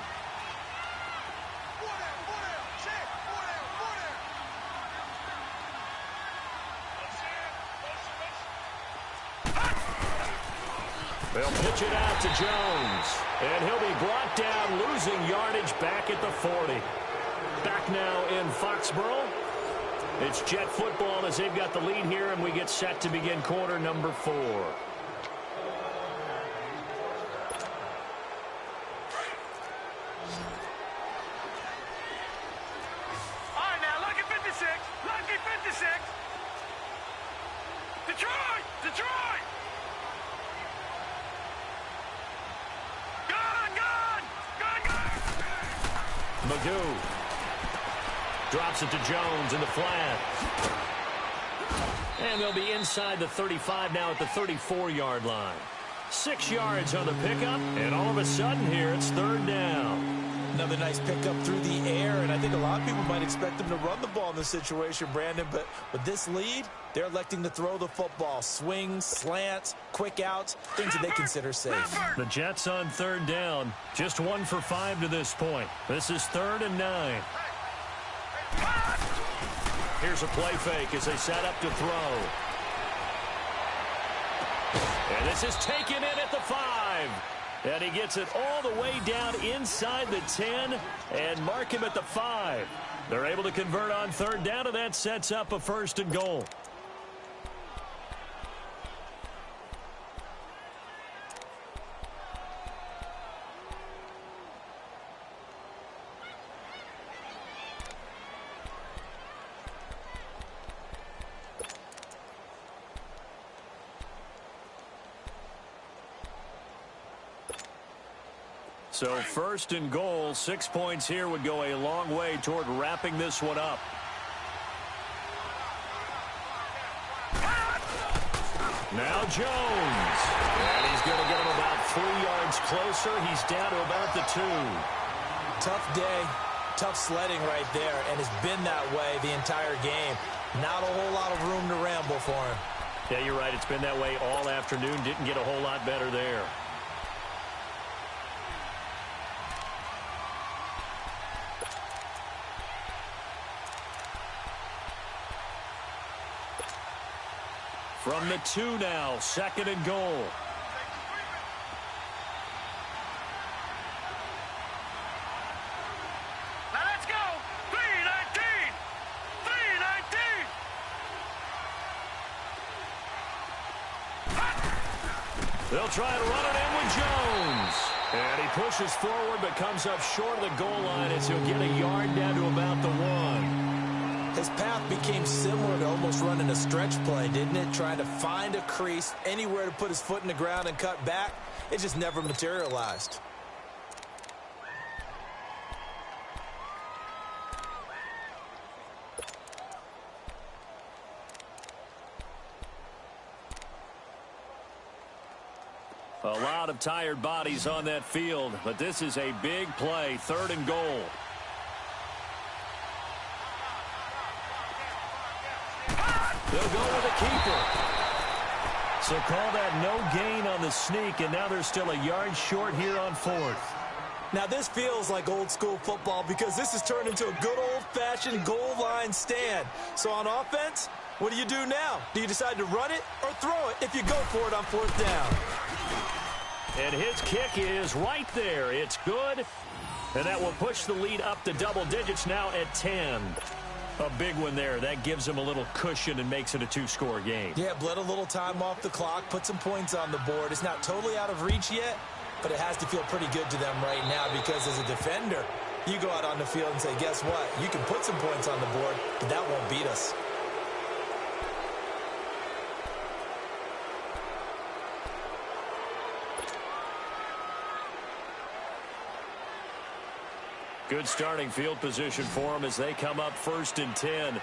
They'll pitch it out to Jones, and he'll be brought down, losing yardage back at the 40. Back now in Foxborough. It's Jet football as they've got the lead here, and we get set to begin quarter number 4. All right, now, lucky 56. Lucky 56. Detroit! Detroit! Magoo drops it to Jones in the flat. And they'll be inside the 35 now at the 34-yard line. 6 yards on the pickup, and all of a sudden here it's 3rd down. Another nice pickup through the air, and I think a lot of people might expect them to run the ball in this situation, Brandon, but with this lead, they're electing to throw the football. Swings, slants, quick outs, things that they consider safe. The Jets on 3rd down, just 1 for 5 to this point. This is 3rd and 9. Here's a play fake as they set up to throw. And this is taken in at the 5. And he gets it all the way down inside the 10 and mark him at the 5. They're able to convert on 3rd down, and that sets up a 1st and goal. So 1st and goal, 6 points here would go a long way toward wrapping this one up. Now Jones. And he's going to get him about 3 yards closer. He's down to about the 2. Tough day, tough sledding right there, and it's been that way the entire game. Not a whole lot of room to ramble for him. Yeah, you're right. It's been that way all afternoon. Didn't get a whole lot better there. From the 2 now, 2nd and goal. Now let's go. 3-19. 3-19. They'll try to run it in with Jones. And he pushes forward but comes up short of the goal line as he'll get a yard down to about the 1. His path became similar to almost running a stretch play, didn't it? Trying to find a crease, anywhere to put his foot in the ground and cut back. It just never materialized. A lot of tired bodies on that field, but this is a big play, 3rd and goal. They'll go with a keeper. So call that no gain on the sneak, and now they're still a yard short here on 4th. Now this feels like old school football because this has turned into a good old-fashioned goal line stand. So on offense, what do you do now? Do you decide to run it or throw it if you go for it on 4th down? And his kick is right there. It's good. And that will push the lead up to double digits now at 10. A big one there. That gives them a little cushion and makes it a 2-score game. Yeah, bled a little time off the clock, put some points on the board. It's not totally out of reach yet, but it has to feel pretty good to them right now because as a defender, you go out on the field and say, guess what? You can put some points on the board, but that won't beat us. Good starting field position for them as they come up 1st and 10.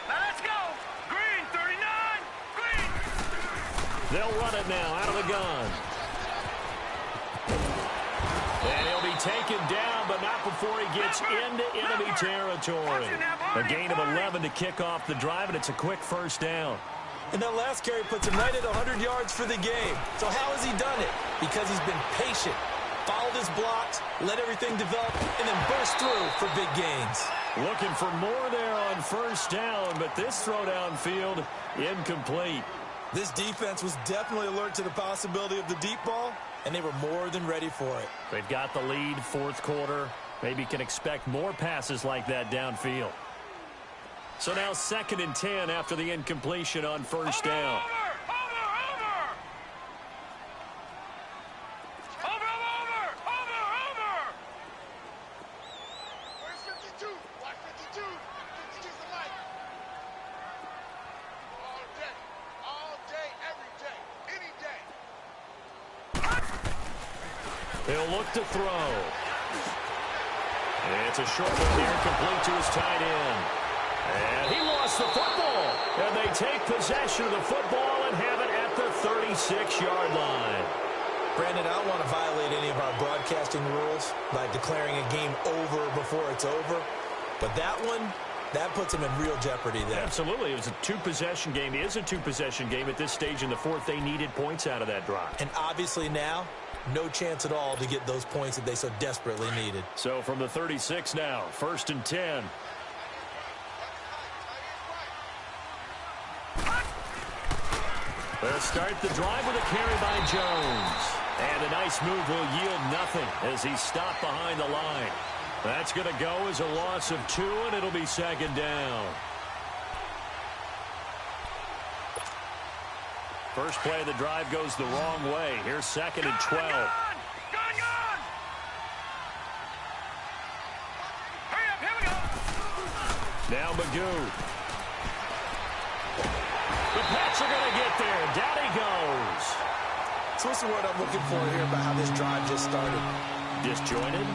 Now let's go. Green, 39. Green. They'll run it now out of the gun. And he'll be taken down, but not before he gets into enemy territory. A gain of 11 to kick off the drive, and it's a quick first down. And that last carry puts him right at 100 yards for the game. So how has he done it? Because he's been patient, followed his blocks, let everything develop, and then burst through for big gains. Looking for more there on first down, but this throw downfield incomplete. This defense was definitely alert to the possibility of the deep ball, and they were more than ready for it. They've got the lead, fourth quarter. Maybe can expect more passes like that downfield. So now 2nd and 10 after the incompletion on first down. Where's 52? Watch 52. 52's the light. All day, every day, any day. He'll look to throw. It's a short one here, complete to his tight end. And he lost the football. And they take possession of the football and have it at the 36-yard line. Brandon, I don't want to violate any of our broadcasting rules by declaring a game over before it's over. But that one, that puts him in real jeopardy there. Absolutely. It was a two-possession game. It is a two-possession game at this stage in the fourth. They needed points out of that drive. And obviously now, no chance at all to get those points that they so desperately needed. So from the 36 now, 1st and 10. They'll start the drive with a carry by Jones. And a nice move will yield nothing as he's stopped behind the line. That's going to go as a loss of 2, and it'll be 2nd down. First play of the drive goes the wrong way. Here's 2nd and 12. Gun! Hurry up, here we go. Now Magoo. The Pats are going to get there. Down he goes. So what's the word I'm looking for here about how this drive just started? Disjointed?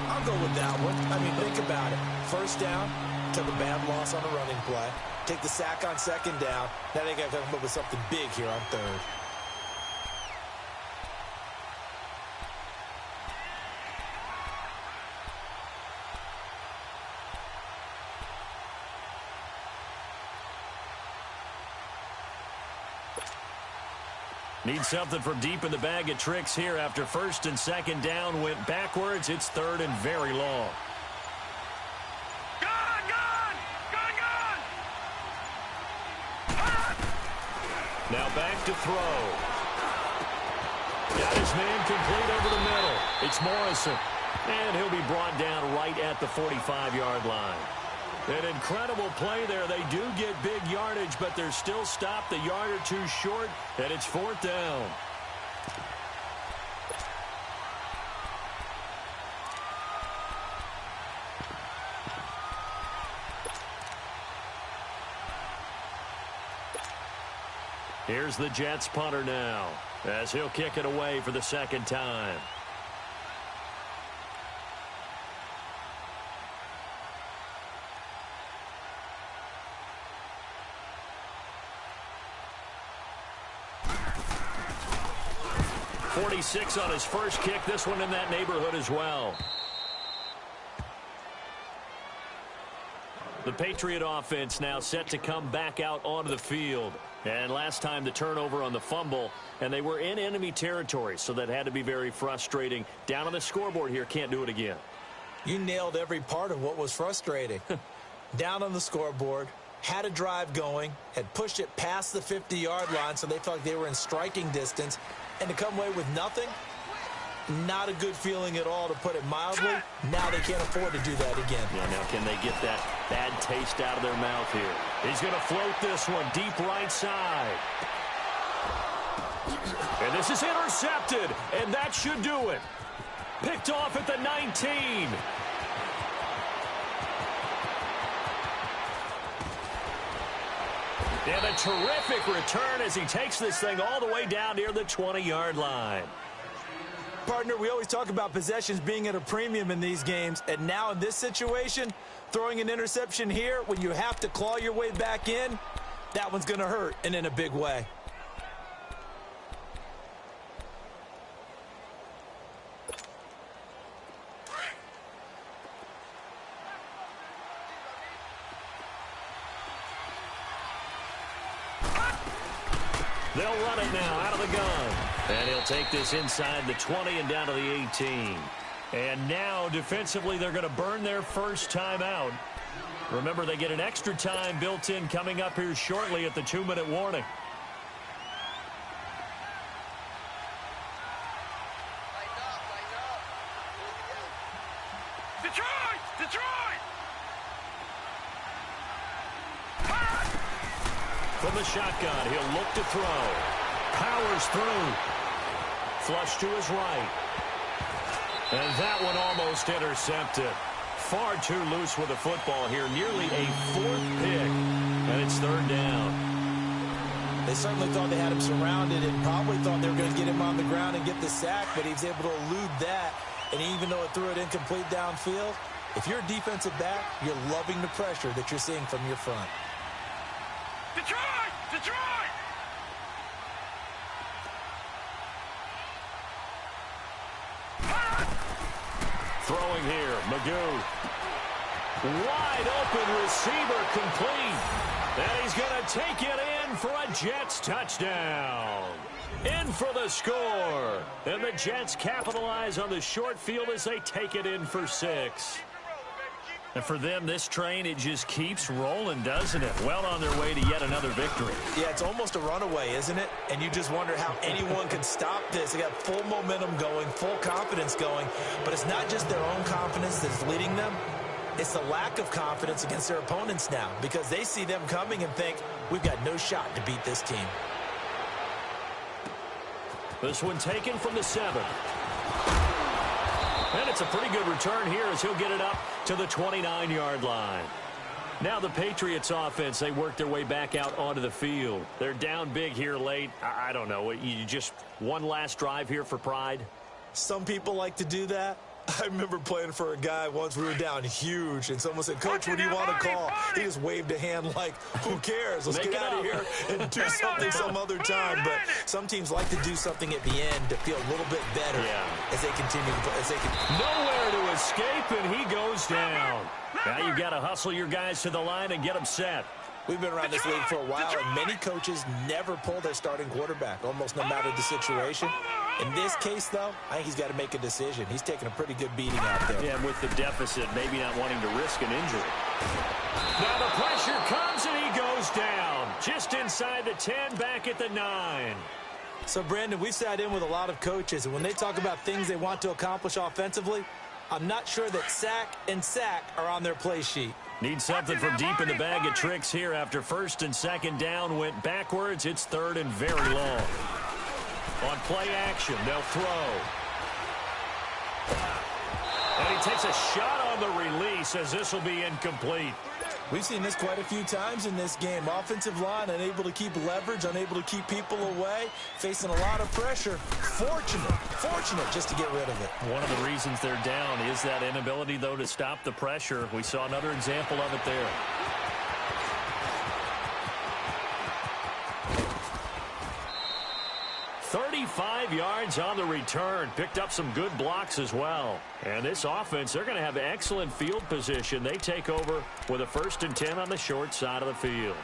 I'll go with that one. I mean, think about it. First down, took a bad loss on a running play. Take the sack on 2nd down. Now they got to come up with something big here on 3rd. Need something from deep in the bag of tricks here after 1st and 2nd down went backwards. It's 3rd and very long. Now back to throw. Got his man complete over the middle. It's Morrison. And he'll be brought down right at the 45-yard line. An incredible play there. They do get big yardage, but they're still stopped a yard or 2 short, and it's 4th down. Here's the Jets punter now, as he'll kick it away for the 2nd time. .46 on his first kick. This one in that neighborhood as well. The Patriot offense now set to come back out onto the field. And last time the turnover on the fumble, and they were in enemy territory, so that had to be very frustrating. Down on the scoreboard here, can't do it again. You nailed every part of what was frustrating. Down on the scoreboard, had a drive going, had pushed it past the 50-yard line, so they felt like they were in striking distance, and to come away with nothing, not a good feeling at all, to put it mildly. Now they can't afford to do that again. Yeah, now can they get that bad taste out of their mouth here? He's going to float this one deep right side. And this is intercepted, and that should do it. Picked off at the 19. And a terrific return as he takes this thing all the way down near the 20-yard line. Partner, we always talk about possessions being at a premium in these games, and now in this situation, throwing an interception here when you have to claw your way back in, that one's going to hurt, and in a big way. They'll run it now out of the gun. And he'll take this inside the 20 and down to the 18. And now, defensively, they're going to burn their first time out. Remember, they get an extra time built in coming up here shortly at the 2-minute warning. Detroit! Detroit! From the shotgun, he'll look to throw. Powers through. Flush to his right. And that one almost intercepted. Far too loose with the football here. Nearly a 4th pick. And it's 3rd down. They certainly thought they had him surrounded and probably thought they were going to get him on the ground and get the sack, but he was able to elude that. And even though it threw it incomplete downfield, if you're a defensive back, you're loving the pressure that you're seeing from your front. Detroit! Detroit! Throwing here, Magoo. Wide open receiver complete. And he's going to take it in for a Jets touchdown. In for the score. And the Jets capitalize on the short field as they take it in for 6. And for them, this train, it just keeps rolling, doesn't it? Well on their way to yet another victory. Yeah, it's almost a runaway, isn't it? And you just wonder how anyone can stop this. They got full momentum going, full confidence going. But it's not just their own confidence that's leading them. It's the lack of confidence against their opponents now because they see them coming and think, we've got no shot to beat this team. This one taken from the 7. And it's a pretty good return here as he'll get it up to the 29-yard line. Now the Patriots offense, they work their way back out onto the field. They're down big here late. I don't know. You just one last drive here for pride? Some people like to do that. I remember playing for a guy once. We were down huge, and someone said, Coach, what do you want to call? He just waved a hand like, who cares? Let's get out of here and do something some other time. But some teams like to do something at the end to feel a little bit better as they continue to play. Nowhere to escape, and he goes down. Now you've got to hustle your guys to the line and get them set. We've been around this league for a while, and many coaches never pull their starting quarterback, almost no matter the situation. In this case, though, I think he's got to make a decision. He's taking a pretty good beating out there. Yeah, with the deficit, maybe not wanting to risk an injury. Now the pressure comes, and he goes down. Just inside the 10, back at the 9. So, Brandon, we've sat in with a lot of coaches, and when they talk about things they want to accomplish offensively, I'm not sure that sack and sack are on their play sheet. Need something from deep in the bag of tricks here after 1st and 2nd down went backwards. It's 3rd and very long. On play action, they'll throw. And he takes a shot on the release as this will be incomplete. We've seen this quite a few times in this game. Offensive line unable to keep leverage, unable to keep people away, facing a lot of pressure. Fortunate just to get rid of it. One of the reasons they're down is that inability, though, to stop the pressure. We saw another example of it there. "35 yards on the return. Picked up some good blocks as well. And this offense, they're going to have excellent field position. They take over with a 1st and 10 on the short side of the field.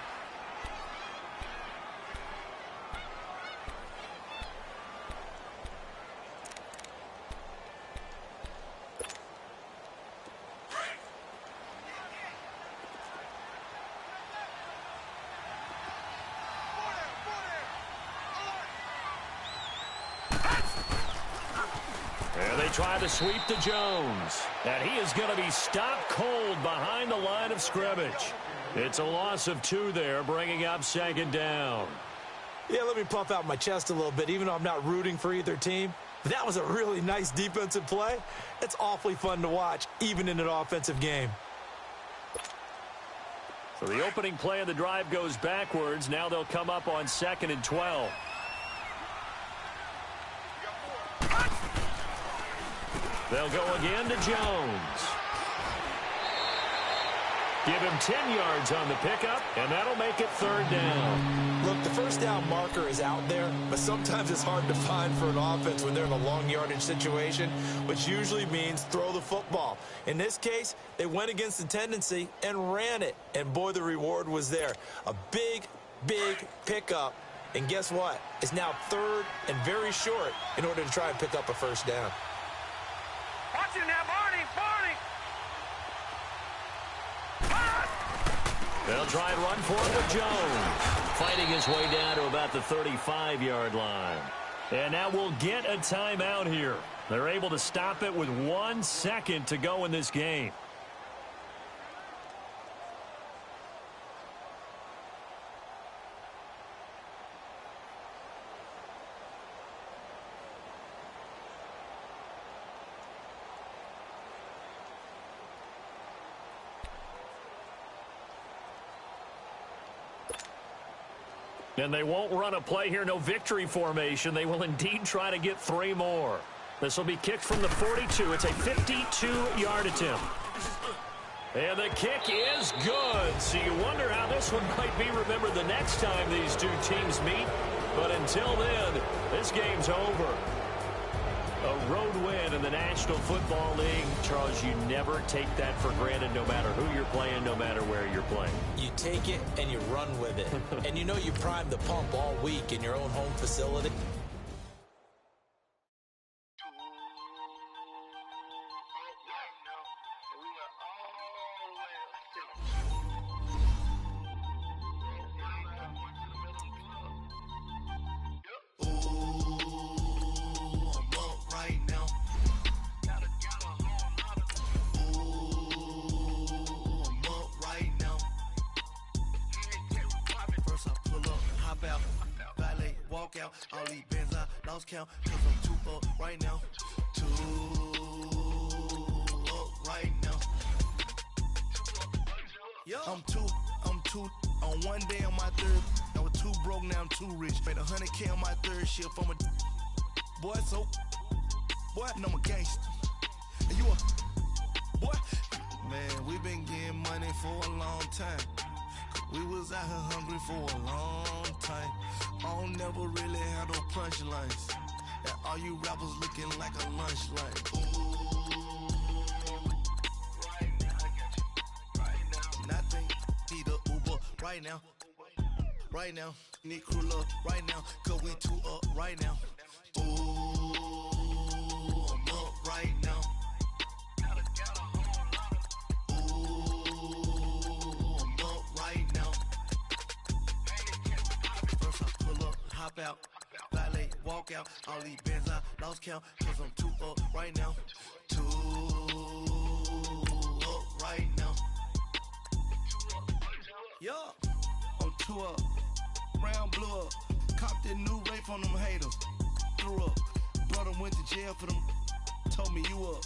Try to sweep to Jones. And he is going to be stopped cold behind the line of scrimmage. It's a loss of 2 there, bringing up 2nd down. Yeah, let me puff out my chest a little bit, even though I'm not rooting for either team. That was a really nice defensive play. It's awfully fun to watch, even in an offensive game. So the opening play of the drive goes backwards. Now they'll come up on 2nd and 12. They'll go again to Jones. Give him 10 yards on the pickup, and that'll make it 3rd down. Look, the 1st down marker is out there, but sometimes it's hard to find for an offense when they're in a long yardage situation, which usually means throw the football. In this case, they went against the tendency and ran it, and boy, the reward was there. A big pickup And guess what? It's now 3rd and very short in order to try and pick up a first down. Watch it now, Barney! They'll try and run for it with Jones. Fighting his way down to about the 35-yard line. And now we'll get a timeout here. They're able to stop it with 1 second to go in this game. And they won't run a play here, no victory formation. They will indeed try to get 3 more. This will be kicked from the 42. It's a 52-yard attempt. And the kick is good. So you wonder how this one might be remembered the next time these two teams meet. But until then, this game's over. A road win in the National Football League. Charles, you never take that for granted no matter who you're playing, no matter where you're playing. You take it and you run with it. And you know you primed the pump all week in your own home facility. All these bands I lost count, cause I'm 2 up right now. 2 up right now. I'm two on one day on my 3rd. I was 2 broke, now I'm 2 rich. Made 100K on my 3rd shift from a boy, so boy, and I'm a gangster. And you a boy, man, we been getting money for a long time. We was out here hungry for a long time. I don't never really have no punchlines. And all you rappers looking like a lunch line. Right now, I got you. Right now, nothing. Need a Uber right now. Right now, need crew up right now. Cause we 2 up right now. Ooh, I'm up right now. Hop out, valet, walk out. All these bands I lost count, cause I'm 2 up right now. 2 up right now. Yeah, I'm 2 up, round blew up. Copped that new rape on them haters. Threw up, brother went to jail for them. Told me you up.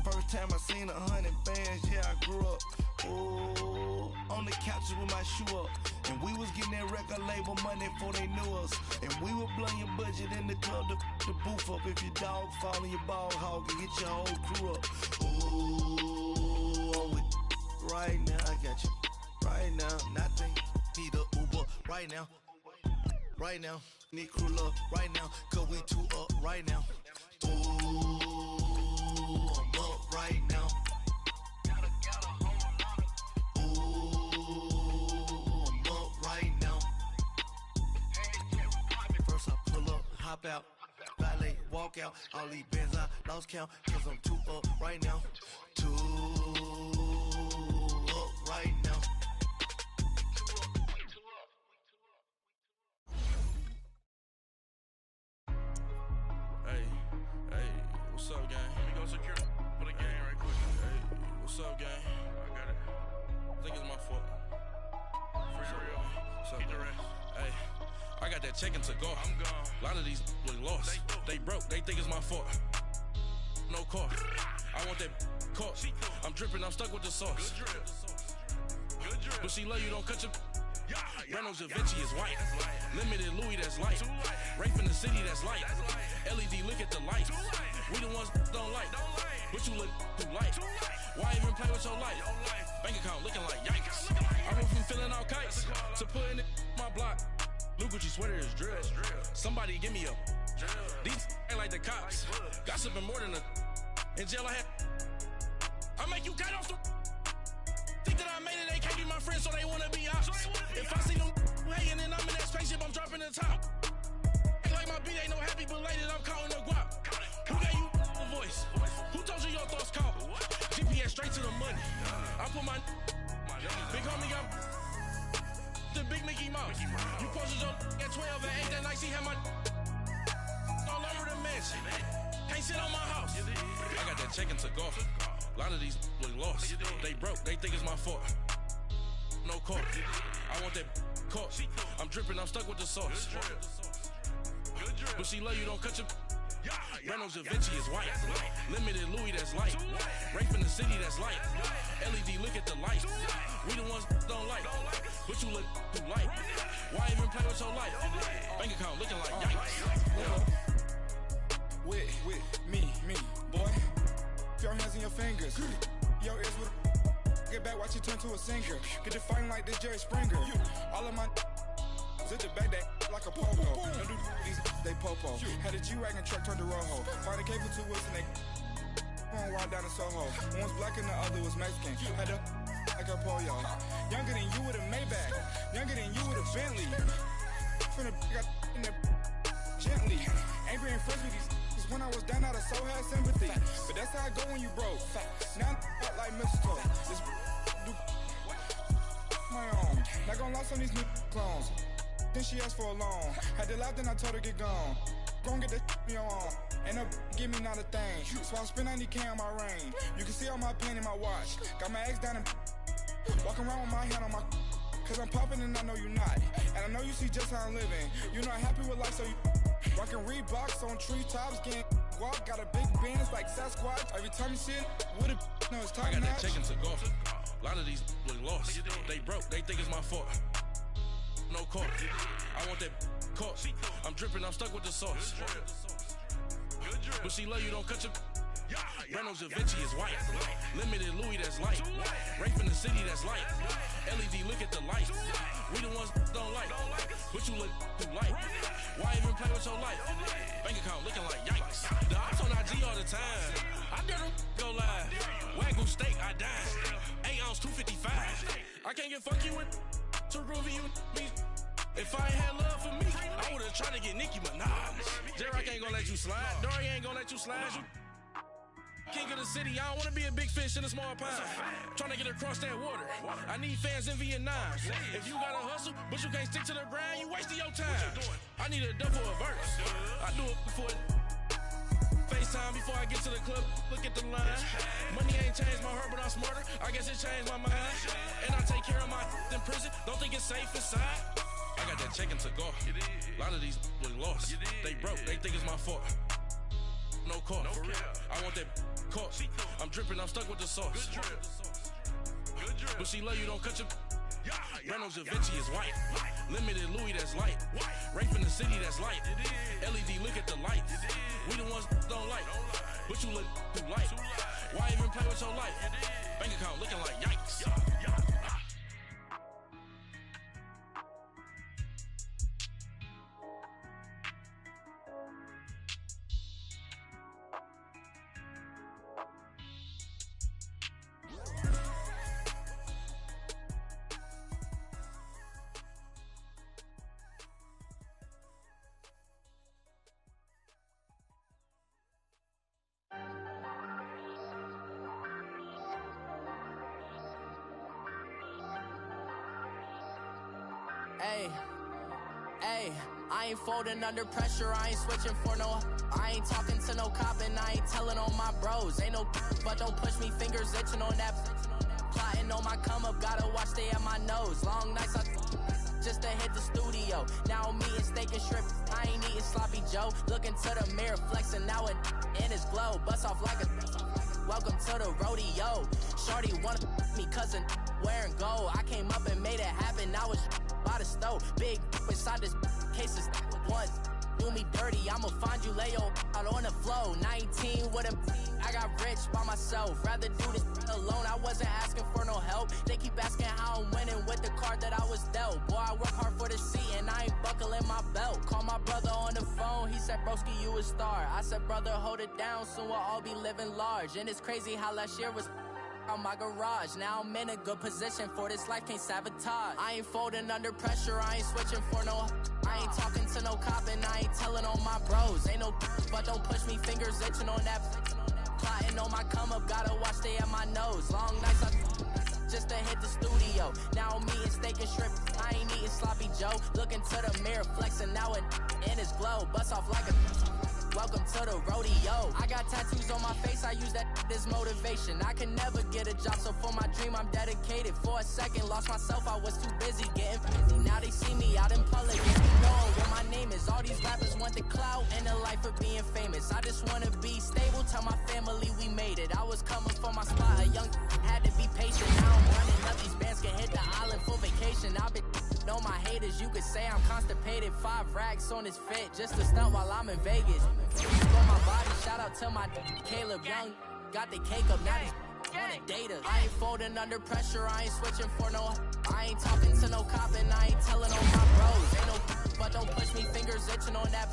First time I seen 100 bands, yeah, I grew up. Ooh, on the couches with my shoe up. And we was getting that record label money before they knew us. And we would blow your budget in the club to boof up. If your dog fall in your ball hog and get your whole crew up. Ooh, I'm with right now, I got you. Right now, nothing. Need a Uber right now. Right now, need crew up right now. Cause we 2 up right now. Ooh, I'm up right now. Hop out, valet, walk out. All these bands I lost count, cause I'm 2 up right now. 2 up right now. Hey, what's up, gang? Let me go secure for the game right quick. Hey, what's up, gang? I got it. I think it's my fault. For real. What's up, Get the gang? rest. Hey, I got that chicken to go. I'm gone. A lot of these look lost. They broke. They think it's my fault. No car. I want that caught. I'm dripping. I'm stuck with the sauce. Good drip. Good drip. But she love you. Don't cut your. Yeah. Reynolds Da Vinci is white. Limited Louis, that's light. Rape in the city, that's light. LED, look at the lights. We the ones don't like. But you look too light. Why even play with your life? Bank account looking like yikes. I went from filling out kites to putting it my block. Blue Gucci sweater is drill. Somebody give me a. These ain't like the cops. Gossiping more than a. In jail I had. I make you cut off the. Think that I made it, they can't be my friends, so they wanna be ops. If I see them hating and I'm in that spaceship, I'm dropping the top. with my big homie got the big Mickey Mouse. You posted your at 12 and 8 that night, she had my all over the mansion. Can't sit on my house. I got that check into golf. A lot of these look lost. They broke, they think it's my fault. No court. I want that court. I'm dripping, I'm stuck with the sauce. But she love you, don't cut your. Reynolds Da Vinci is white. Limited Louis, that's light. Rape in the city, that's light. LED, look at the light. We the ones don't like. But you look too light. Why even play with your life? Bank account looking like yikes. With me, boy. Your hands in your fingers. Your ears with get back, watch you turn to a singer. Get the fighting like this Jerry Springer. All of my zip the back that like a pogo. Don't do these they popo. Had a G-Wagon truck turned to Rojo. Find a cable 2 wheels and they going wild down in Soho. One was black and the other was Mexican. Had a like a pollo. Younger than you with a Maybach. Younger than you with a Bentley. From the got in the gently. Angry and fresh with these. When I was down out of so had sympathy. But that's how I go when you broke. Now I'm like mistletoe. This do my own. Not gonna lost on these new clones. Then she asked for a loan. Had to laugh, then I told her get gone. Gon' get that me on. Ain't no give me not a thing. So I spend 90K on my ring. You can see all my pain in my watch. Got my ex down and walking around with my hand on my. Cause I'm popping and I know you not. And I know you see just how I'm living. You're not happy with life, so you rockin' Reeboks on treetops, getting guap. Got a big band, it's like Sasquatch. Every time you see it, with it, no, it's time. I got that check into golf. A lot of these look lost. They broke, they think it's my fault. No court. I want that court. I'm dripping, I'm stuck with the sauce. But she love you, don't cut your. Reynolds Da Vinci is white. Limited Louis, that's light. Rape in the city, that's light. LED, look at the light. We the ones don't like. But you look too light. Why even play with your life? Bank account looking like yikes. The ops on IG all the time. I dare them go live. Wagyu steak, I dine. 8 ounce, 255. I can't get fuck you with too groovy you me. If I ain't had love for me, I would've tried to get Nicki Minaj. J-Rock ain't gonna let you slide. Dory ain't gonna let you slide. You king of the city, I don't wanna be a big fish in a small pond. Trying to get across that water. I need fans in Vietnam. If you gotta hustle, but you can't stick to the grind, you wasting your time. I need a double a verse. I do it before FaceTime before I get to the club. Look at the line. Money ain't changed my heart, but I'm smarter. I guess it changed my mind. And I take care of my in prison. Don't think it's safe inside. I got that check into golf. A lot of these look lost. They broke, they think it's my fault. No court. I want that court. I'm dripping, I'm stuck with the sauce. But she love you, don't cut your. Reynolds Da Vinci is white. Limited Louis, that's light. Rape in the city, that's light. LED, look at the light. We the ones don't like. But you look too light. Why even play with your life? Bank account looking like yikes. Hey, I ain't folding under pressure, I ain't switching for no. I ain't talking to no cop and I ain't telling on my bros. Ain't no but don't push me, fingers itching on that. Plotting on my come up, gotta watch stay at my nose. Long nights I just to hit the studio. Now I'm eating steak and shrimp, I ain't eating sloppy Joe. Looking to the mirror, flexing now it in his glow. Bust off like a welcome to the rodeo. Shorty wanna me cousin wearing gold. I came up and made it happen, I was by the stove. Big inside this case is once do me dirty, I'ma find you lay your out on the floor. 19 with a I got rich by myself. Rather do this alone, I wasn't asking for no help. They keep asking how I'm winning with the card that I was dealt. Boy, I work hard for the seat and I ain't buckling my belt. Call my brother on the phone, he said, broski, you a star. I said, brother, hold it down, soon we'll all be living large. And it's crazy how last year was on my garage. Now I'm in a good position for this life, can't sabotage. I ain't folding under pressure, I ain't switching for no. I ain't talking to no cop and I ain't telling on my bros. Ain't no but don't push me, fingers itching on that. Plotting on my come up, gotta watch stay at my nose. Long nights I just hit the studio. Now I'm eating steak and shrimp, I ain't eating sloppy Joe. Looking to the mirror, flexing now it in his glow. Bust off like a welcome to the rodeo. I got tattoos on my face, I use that as motivation. I can never get a job, so for my dream I'm dedicated. For a second, lost myself, I was too busy getting busy. Now they see me out in public, and you know what my name is. All these rappers want the clout and the life of being famous. I just wanna be stable, tell my family we made it. I was coming for my spot, a young had to be patient. Now I'm running up, these bands can hit the island for vacation. I've been know my haters, you could say I'm constipated. 5 racks on his fit, just to stunt while I'm in Vegas. On my body, shout out to my Caleb Young. Got the cake up, now he's wanna date us. I ain't folding under pressure, I ain't switching for no. I ain't talking to no cop and I ain't telling on my bros. Ain't no but don't push me, fingers itching on that.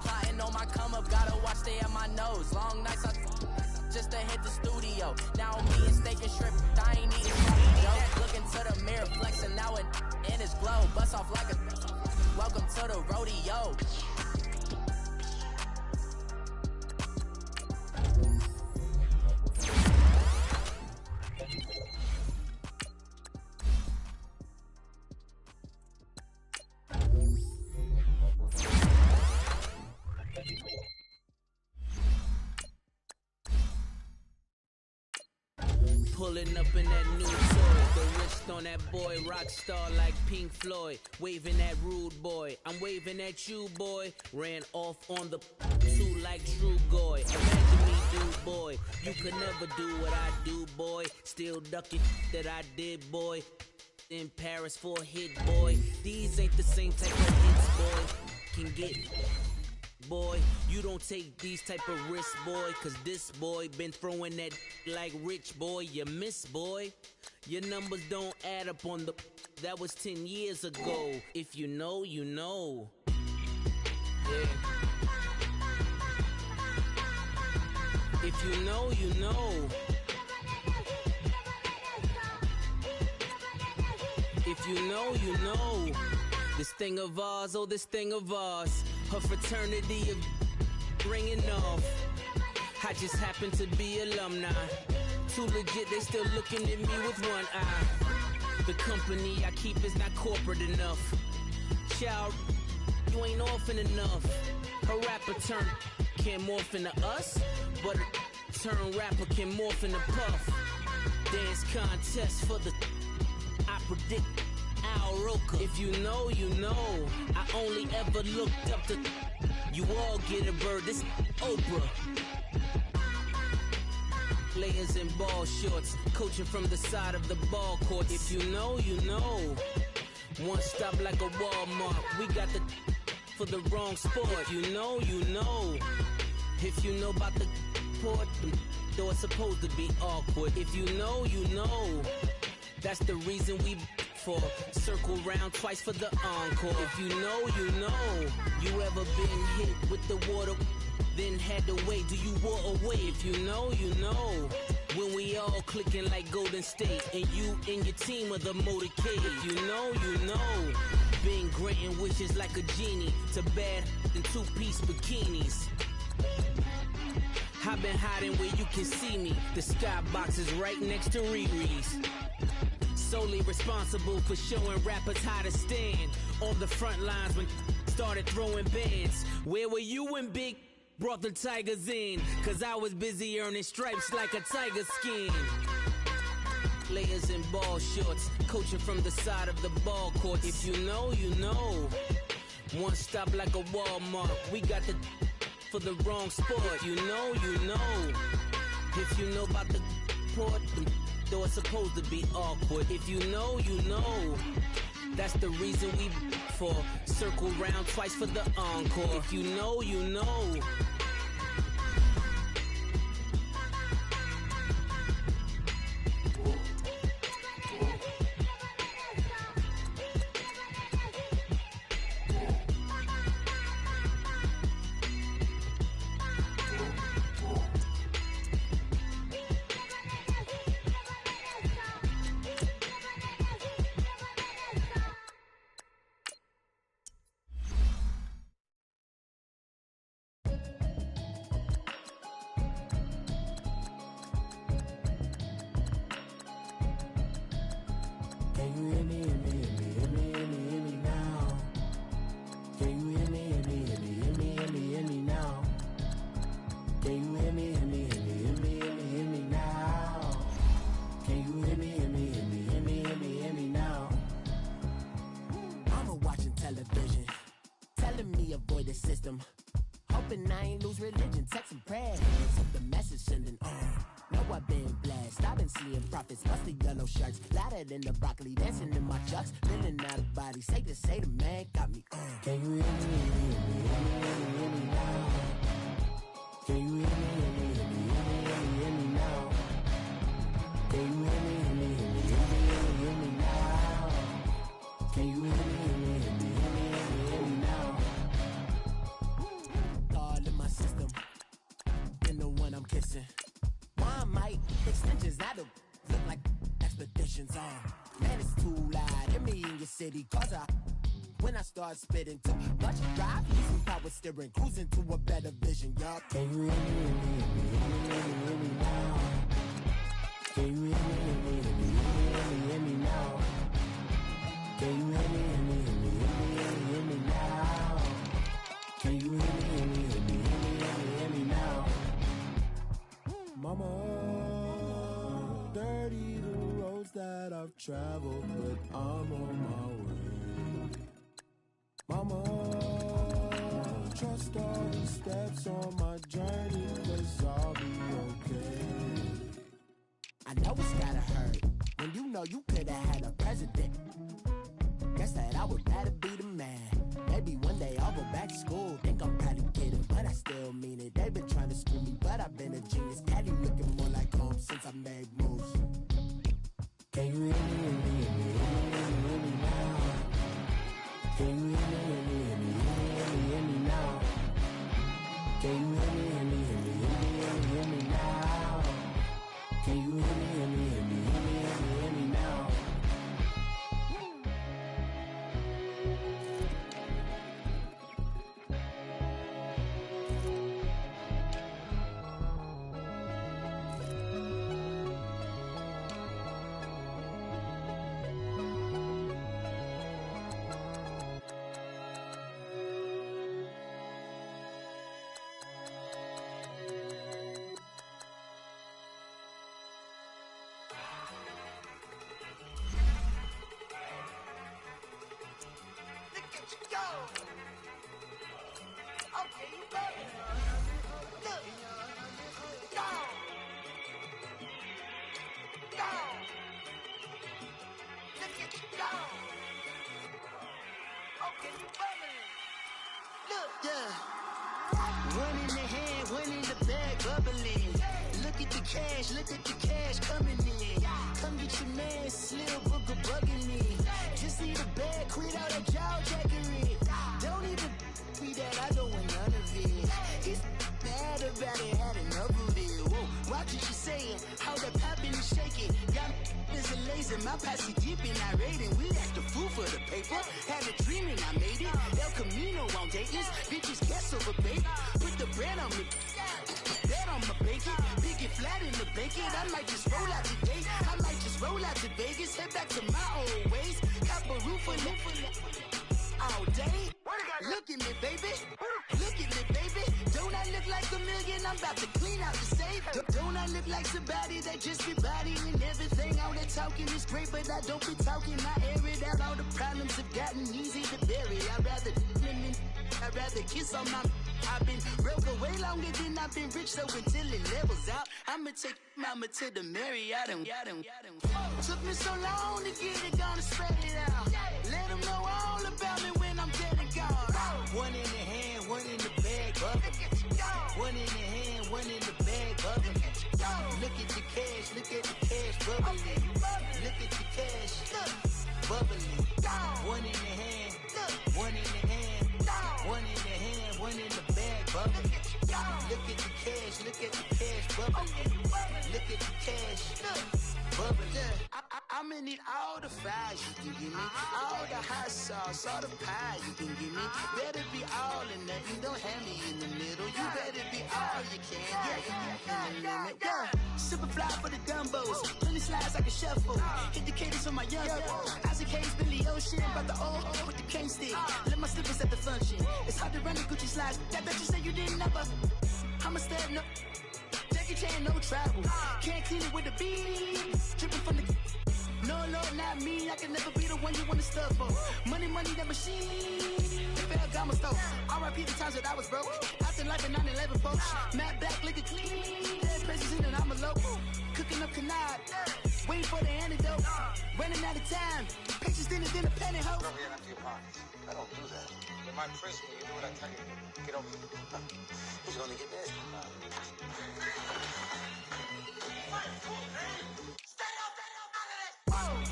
Plotting on my come up, gotta watch stay at my nose. Long nights I just to hit the studio. Now I'm eating steak and shrimp, I ain't eating sloppy Joe. Looking to the mirror, flexing now it in his glow. Bust off like a welcome to the rodeo. Pulling up in that new toy, the wrist on that boy, rock star like Pink Floyd, waving at rude boy, I'm waving at you boy, ran off on the two like True Goy, imagine me dude boy, you could never do what I do boy, still ducking that I did boy, in Paris for a hit boy, these ain't the same type of hits boy, can get boy, you don't take these type of risks, boy, cause this boy been throwing that like rich boy, you miss, boy. Your numbers don't add up on the, that was 10 years ago. If you know, you know. Yeah. If you know, you know. If you know, you know. This thing of ours, oh this thing of ours, her fraternity of ringing off. I just happen to be alumni. Too legit, they still looking at me with one eye. The company I keep is not corporate enough. Child, you ain't orphan enough. A rapper turn can morph into us, but a turn rapper can morph into Puff. Dance contest for the, I predict Al Roker. If you know, you know. I only ever looked up to, you all get a bird, this Oprah. Players in ball shorts, coaching from the side of the ball court. If you know, you know. One stop like a Walmart, we got the for the wrong sport. If you know, you know. If you know about the port, though it's supposed to be awkward. If you know, you know. That's the reason we for circle round twice for the encore. If you know, you know. You ever been hit with the water, then had to wait? Do you walk away? If you know, you know. When we all clicking like Golden State, and you and your team are the motorcade. If you know, you know. Been granting wishes like a genie to bad in 2-piece bikinis. I've been hiding where you can see me. The skybox is right next to Riri's. Solely responsible for showing rappers how to stand on the front lines when started throwing bands. Where were you when Big brought the Tigers in? Cause I was busy earning stripes like a tiger skin. Players in ball shorts, coaching from the side of the ball court. If you know, you know. One stop like a Walmart, we got the for the wrong sport. You know, you know. If you know about the port, though it's supposed to be awkward. If you know, you know. That's the reason we for circle round twice for the encore. If you know, you know. Can you hear me, hear me, hear me, hear me, hear me, hear me now? Can you hear me, hear me, hear me, hear me, hear me, hear me now? Can you hear me, hear me, hear me, hear me, hear me, hear me now? Can you hear me, hear me, hear me, hear me, hear me, hear me now? Mama watching television, telling me avoid the system. Hoping I ain't lose religion, text and prayers. The message sending on. Know I've been blessed. I've been seeing prophets, bust the yellow shirts. Louder than the broccoli, dancing in my chucks. Feeling out of body, safe to say the man got me on. Can you hear me, hear me, hear me, hear me, hear me now? Can you hear me, hear me, hear me, hear me, hear me, hear me now? Can you hear me, hear me, hear me, hear me, hear me, hear me now? Can you hear me, hear me, hear me, hear me, hear me, hear me now? All in my system, and the one I'm kissing. Why might extensions out of look like expeditions on? Man, it's too loud. Hear me in your city, cause when I start spitting too much drive, using power steering, cruising to a better vision, y'all. Can you hear me, hear me, hear me, hear me, hear me, hear me now? Can you hear me, hear me, hear me, hear me, hear me, hear me now? Can you hear me, hear me, hear me, hear me, hear me, hear me now? Can you hear me, hear me, hear me, hear me, hear me now? Mama, dirty the roads that I've traveled, but I'm on my way. Mama, trust all the steps on my journey, 'cause I'll be okay. I know it's gotta hurt when you know you could've had a president. Guess that I would rather be the man. Maybe one day I'll go back to school. Think I'm probably kidding, but I still mean it. They've been trying to screw me, but I've been a genius. Caddy looking more like home since I made moves. Can you hear me, hear me, hear me, hear me, hear me now? Can you hear me, hear me, hear me, hear me, hear me, hear me now? Can you hear me, hear me, hear me, hear me, hear me, hear me now? Can you hear me, hear me, hear me, hear me, hear me, hear me now? One in the hand, one in the bag, bubbling. Look at the cash coming in. Come get your man, Slim Booker bugging me. Just need a bag, quit all that jaw jackery. Don't even be that, I don't want none of it. He's mad about it, had enough of it. Whoa, watch what you saying, how that poppin' and shaking. Y'all is a lazy, my posse deep and I raiding. We act the fool for the paper, had a dream and I made it. El Camino on Dayton's, bitches guess over baby. Put the bread on me, bet on my bacon. Big and flat in the bacon, I might just roll out today. I might just roll out to Vegas, head back to my old ways. Cop a roof for all day. Look at me, baby. Look at me, baby. Don't I look like a million? I'm about to clean out the safe. Don't I look like somebody that just be bodying everything? All that talking is great, but I don't be talking. I air it out. All the problems have gotten easy to bury. I'd rather kiss on my. I've been broke way longer than I've been rich, so until it levels out, I'ma take mama to the Marriott and took me so long to get it, gonna spread it out. Let them know all about me when I'm dead and gone. One in the hand, one in the bag, bubbling. One in the hand, one in the bag, bubbling. Look at the cash, bubbling. Look at the cash, bubbling. One in the hand, one in the hand, one in the hand, one in the bag, bubbling. Look at the cash, bubbling. Look at the cash, bubbling. I'm I'ma need all the fries you can give me, all the hot sauce, all the pie you can give me. Better be all or nothing, don't have me in the middle. You better be all you can, yeah. Super fly for the dumbos, plenty slides like a shuffle. Hit the cadence on my young Isaac Hayes, Billy Ocean, about the old with the cane stick. Let my slippers at the function. It's hard to run the Gucci slides. That you said you didn't never. I'm a step no. Jackie Chan, no travel. Can't clean it with the beat. Dripping from the. No, Lord, not me. I can never be the one you want to stuff for. Money, that machine. Got my stove. R.I.P. the times that I was broke. Acting like a 9/11 folks. Matte black, liquor clean. Dead presents in and I'm a local. Cooking up canard. Waiting for the antidote. Running out of time. Pictures thinner than a pantyhose. Over here after your parties. I don't do that. In my prison, you do what I tell you. Get over here. Who's gonna get this?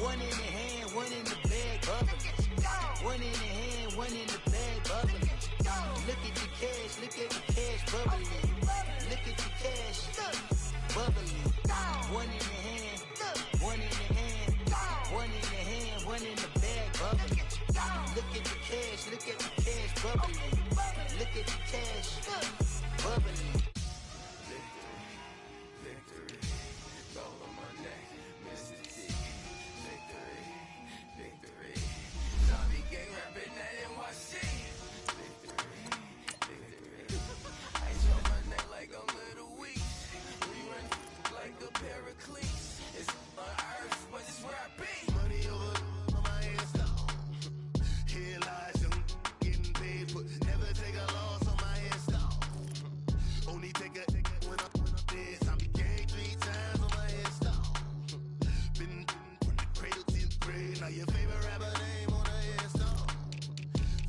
One in the hand, one in the bag, bubbling. One in the hand, one in the bag, bubbling. Look at the cash, bubbling. Look at the cash, bubbling. One in the hand, one in the hand, one in the hand, one in the bag, bubbling. Look at the cash, bubbling. Look at the cash, bubbling. Victory, gold on my neck, Mr. T. Victory, zombie gang rapping that NYC. Victory. I show my neck like a little weak. We run like a pair of cleats. It's on earth, but it's where I be. Money over on my hands down. Here lies young, getting paid, but never take a loss on my hands down. Only take a when I'm dead. I became 3 times on my hands down. Been from the cradle to the grave. Now your favorite rapper name on the hands down.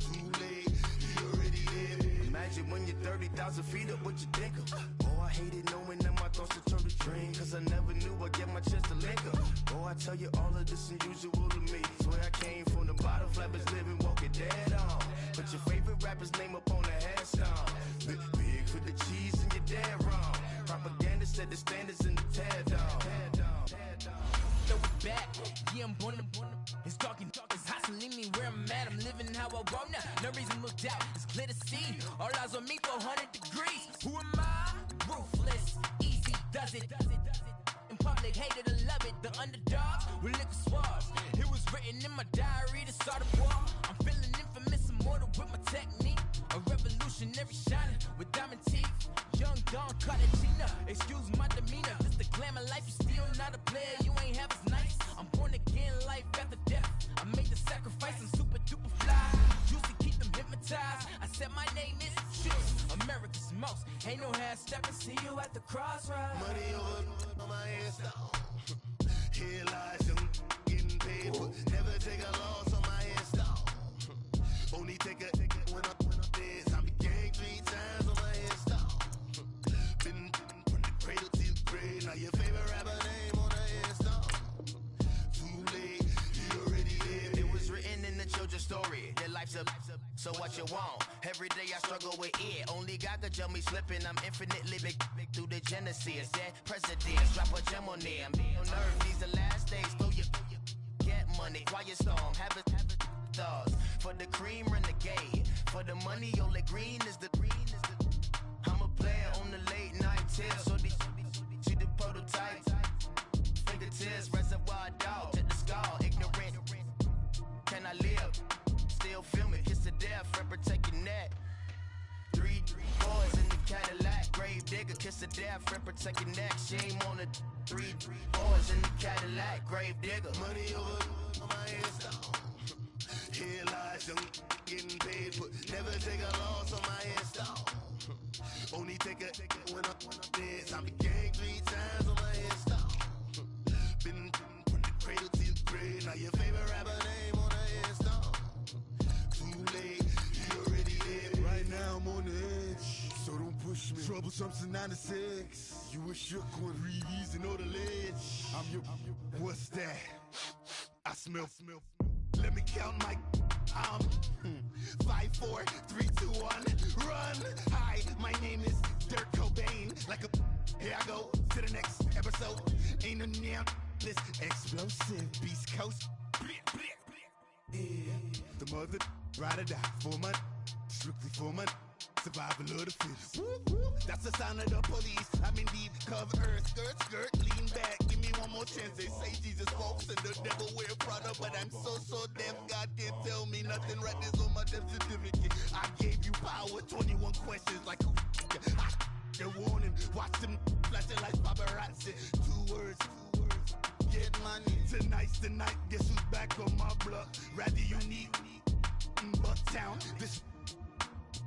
Too late, you already there. Imagine when you're 30,000 feet up, what you think of? Oh, I hated knowing that my thoughts would turn to dream. Cause I never knew I'd get my chance to link up. Oh, I tell you all of this unusual to me. Swear I came from the bottom, flappers living, walking dead on. Put your favorite rapper's name up on the headstone. Big for the cheese and you're dead wrong. Propaganda set the standards in the tear down. Throw it back, yeah, I'm born to. It's talking, it's hot, so leave me where I'm at. I'm living how I want now. No reason to look out, it's clear to see. All eyes on me, 400 degrees. Who am I? Ruthless, easy does it. In public, hated or love it. The underdogs with liquor swabs. It was written in my diary to start a war. I'm feeling infamous, immortal with my technique. A revolutionary shining with diamond teeth. Young Don Cartagena, excuse my demeanor. This the glamour life, you still not a player. You ain't half as nice. I'm born again, life after death. I made the sacrifice, I'm super duper fly. Used to keep them hypnotized. I said my name is Shoes, America's most. Ain't no half stepping, see you at the crossroads. Money over on my hands down. Here lies young, getting paid, but never take a loss on my hands down. Only take a when I'm dead. I became 3 times on my hands down. Been from the cradle to the grave. Now your favorite rapper name on the hands down. Too late, you already there. It was written in the children's story. Their life's a so what you want? Every day I struggle with it. Only God could tell me slipping. I'm infinitely big through the genesis. Dead presidents, drop a gem on them. On earth, these the last days. Throw your get money, quiet storm, have a thoughts. For the cream, renegade. For the money, only green is the. I'm a player on the late night till. So these see the prototype. Fingertips, reservoir dog, check the skull. Ignorant. Can I live? Still film it, kiss to death, friend, protect your neck. 3 boys in the Cadillac, grave digger, kiss to death, friend, protect your neck. Shame on the 3 boys in the Cadillac, grave digger. Money over on my hands down. Here lies young, getting paid, but never take a loss on my hands down. Only take a when I'm dead. I became 3 times on my hands down. Been from the cradle to the grave. Now your favorite rapper name on the hands down. Too late, you already there. Right now I'm on the edge, so don't push me. Troublesome to 9 to 6. You a shook one, breathe easy, know the ledge. I'm your, what's that? I smell. Let me count my 5, 4, 3, 2, 1, run. Hi, my name is Dirk Cobain. Like a here I go to the next episode. Ain't no damn ruthless, explosive, Beast Coast. Yeah, the mother ride or die for my, strictly for my. Survival of the fittest. That's the sign of the police. I'm indeed cover earth, skirt, lean back. Give me one more chance. They say Jesus walks and the devil wear Prada, but I'm so deaf. God can't tell me nothing. Right this on my death certificate. I gave you power. 21 questions like who? The warning. Watch them flashing like paparazzi. Two words. Get money. Tonight's the night. Guess who's back on my block? Rather unique. Bucktown. This.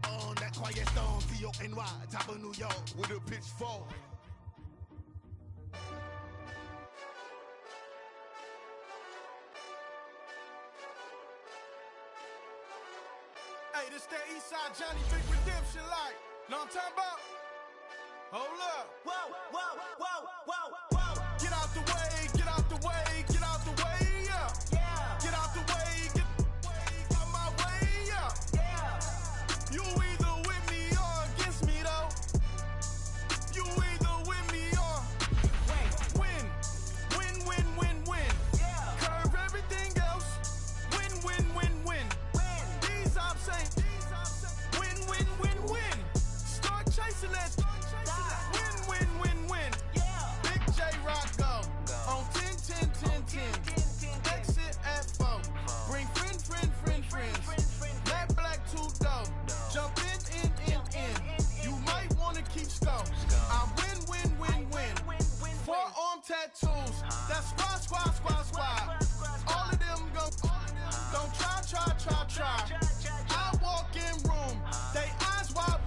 On that quiet stone, T-O-N-Y, top of New York, with a pitchfork. Hey, this that Eastside Johnny Big Redemption like. Know what I'm talking about? Hold up. Whoa. Get out the way, get out the way, get out the way, yeah. Get out the way, get out my way, yeah. You either with me or against me, though. You either with me or win. Curve everything else. Win. These I'm saying. Win. Start chasing that. Win. Big J Rock go. On 10. Exit at 4. Bring friends. Black 2 dough. Jump in. You might wanna keep score. I win. 4-arm tattoos. That's squad. All of them go. Don't try. I walk in room. They eyes wide.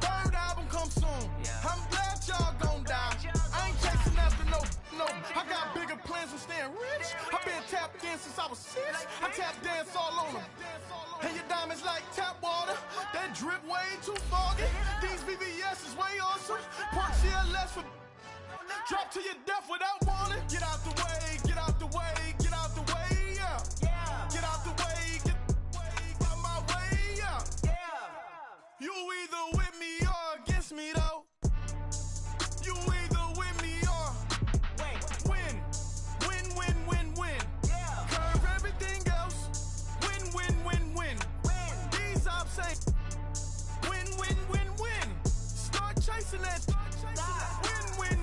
Third album come soon. I'm glad y'all gon' die. I ain't chasing after no. I got bigger plans for staying rich. I been tapped in since I was 6. I tap dance all on them. And your diamonds like tap water. That drip way too foggy. These VVS is way awesome. Park CLS for drop to your death without warning. Get out the way, yeah. Get out the way, get out my way, yeah. You either with me or against me, though. You either with me or win. Curve everything else. Win. These I'm saying. Win. Start chasing that. Win.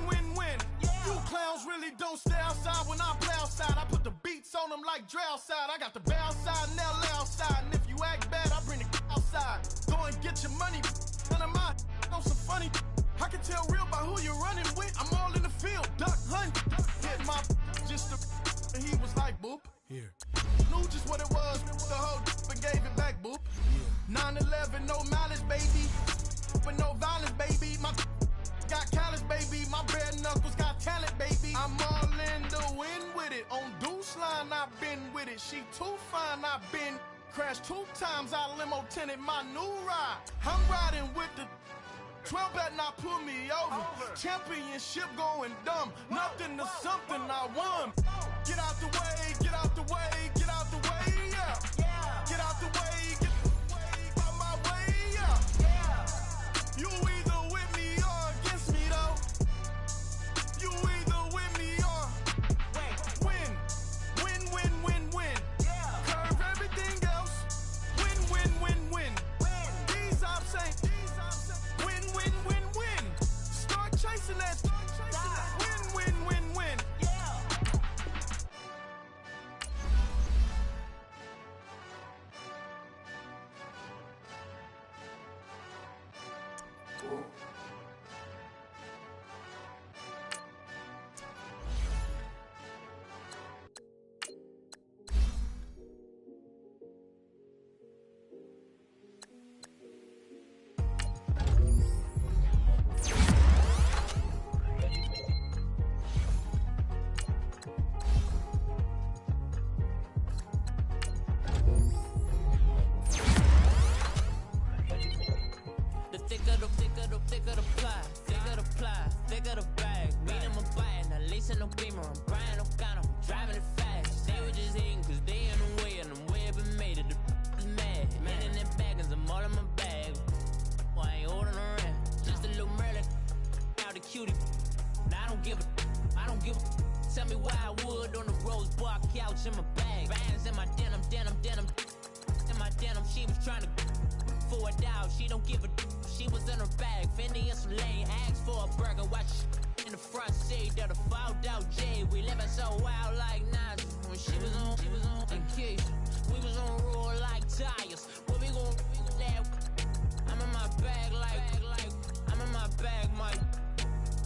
You clowns really don't stay outside when I play outside. I put the beats on them like drow side. I got the bow side and LA outside. And if you act bad, I bring the outside. Go and get your money. None of my on some funny. I can tell real by who you're running with. I'm all in the field. Duck hunt. Hit my just the and he was like boop. Here. Knew just what it was. The whole and gave it back boop. 9/11, no mileage, baby. But no violence, baby. My got callous, baby. My bare knuckles got talent, baby. I'm all in the wind with it. On Deuce line, I've been with it. She too fine, I've been crashed 2 times. I limo tinted my new ride. I'm riding with the 12 better not pull me over. Championship going dumb. Nothing to something I won. Get out the way, yeah. Get out the way, out my way, yeah. You either with me or against me, though. You either with me or win. Curve everything else. Win. These I'm saying. Win. Start chasing that. Win. thicker the ply, thicker the bag. Mean I'm a buyer, not leasing no Beamer. I'm Brian O'Connor, I'm driving it fast. They were just hating cause they in the way, and I'm way up and made it. The is mad. Man in them baggins, I'm all in my bag. Why I ain't holding around? Just a little Merlin, out the cutie. I don't give a. Tell cash in my bag. Bands in my denim. In my denim, she was trying to for a doubt. She don't give a she was in her bag. Fendi and some lane, asked for a burger. Watch in the front seat of the fouled out J. We living so wild like Nas. When she was on vacation, we was on roll like tires. What we gon' that? I'm in my bag like I'm in my bag, Mike.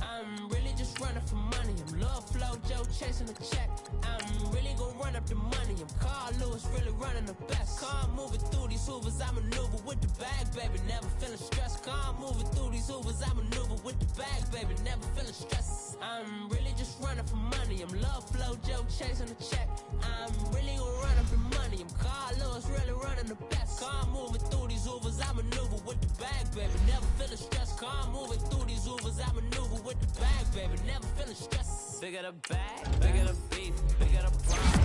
I'm really just running for money. I'm Love Flow Joe chasing the check. I'm really gon' run up the money. I'm Carl Lewis, really running the best. Car moving through these Hoovers, I maneuver with the bag, baby. Never feeling stressed. Car moving through these Hoovers, I maneuver with the bag, baby. Never feeling stressed. I'm really just running for money. I'm Love Flow Joe chasing the check. I'm really gon' run up the money. I'm Carl Lewis, really running the best. Car moving through these Hoovers, I maneuver with the bag, baby. Never feeling stressed. Car moving through these Hoovers, I maneuver with the bag, baby. Never feeling stressed. Bigger the bag, bigger the beef, bigger the problem,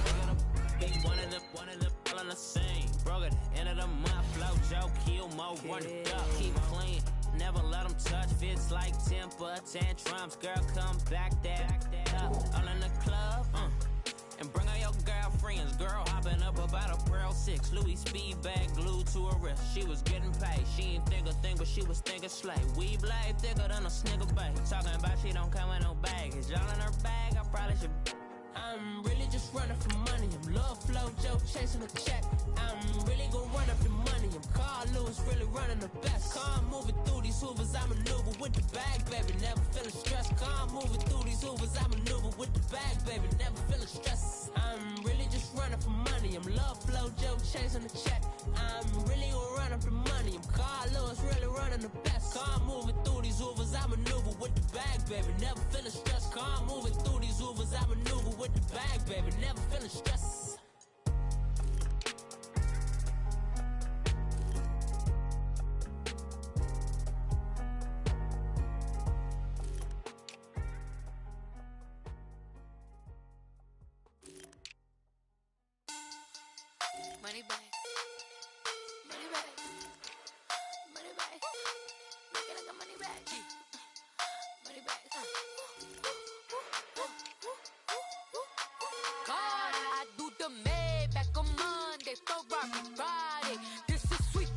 bigger the beef. One of them, all in the same. Broke at the end of the month, Flow Joe, kill more, run it up, keep clean. Never let them touch, fits like temper tantrums. Girl, come back up. All in the club, and bring all your girlfriends. Girl hopping up about a Pearl 6. Louis speed bag glued to her wrist. She was getting paid. She ain't think a thing, but she was thinking slay. We blade thicker than a snigger bag. Talking about she don't come with no baggage. All in her bag, I probably should. I'm really just running for money. I'm Love Flow Joe chasing a check. I'm really gon' run up the money. I'm Carl Lewis, really running the best. Car moving through these Hoovers, I maneuver with the bag, baby. Never feeling stressed. Car moving through these Hoovers, I maneuver with the bag, baby. Never feeling stressed. I'm really just running for money. I'm Love Flow Joe chasing the check. I'm really gon' run up the money. I'm Carl Lewis, really running the best. Car moving through these Hoovers, I maneuver with the bag, baby. Never feeling stressed. Car moving through these Hoovers, I maneuver with the bag, baby. Never feeling stressed. Money bag. Money bag. Money bag. Make it like a money bag. Money bag. God, I do the Maybach on Monday, Ferrari Friday. This is sweet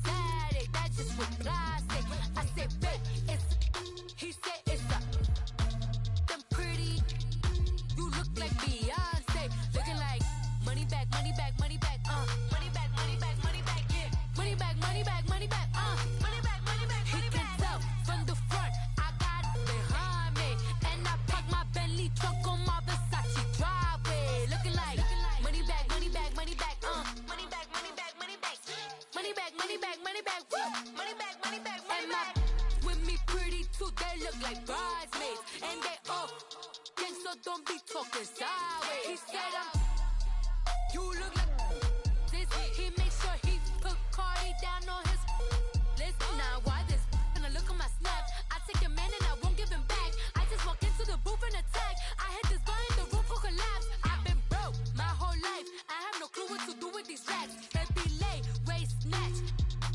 Saturday, that's just what I say. I say, babe, it's he said it's a them pretty. You look like Beyonce, looking like money bag, money bag, money bag, money bag, money bag, money bag, yeah. Money bag, money bag, money bag, money bag, money bag, money bag. He can tell from the front, I got it behind me, and I park my Bentley truck on my Versace driveway, looking like money bag, money bag, money bag, money bag, money bag, money bag, money bag, money bag, money bag, money bag, money bag, money bag. With me pretty too, they look like bridesmaids, and they all gang, so don't be talking sideways. He said you look like this. He makes sure he put Cardi down on his list. Now why this? Gonna look on my snap. I take your man and I won't give him back. I just walk into the booth and attack. I hit this button, the roof will collapse. I've been broke my whole life. I have no clue what to do with these racks. Heavy lay, waist snatch,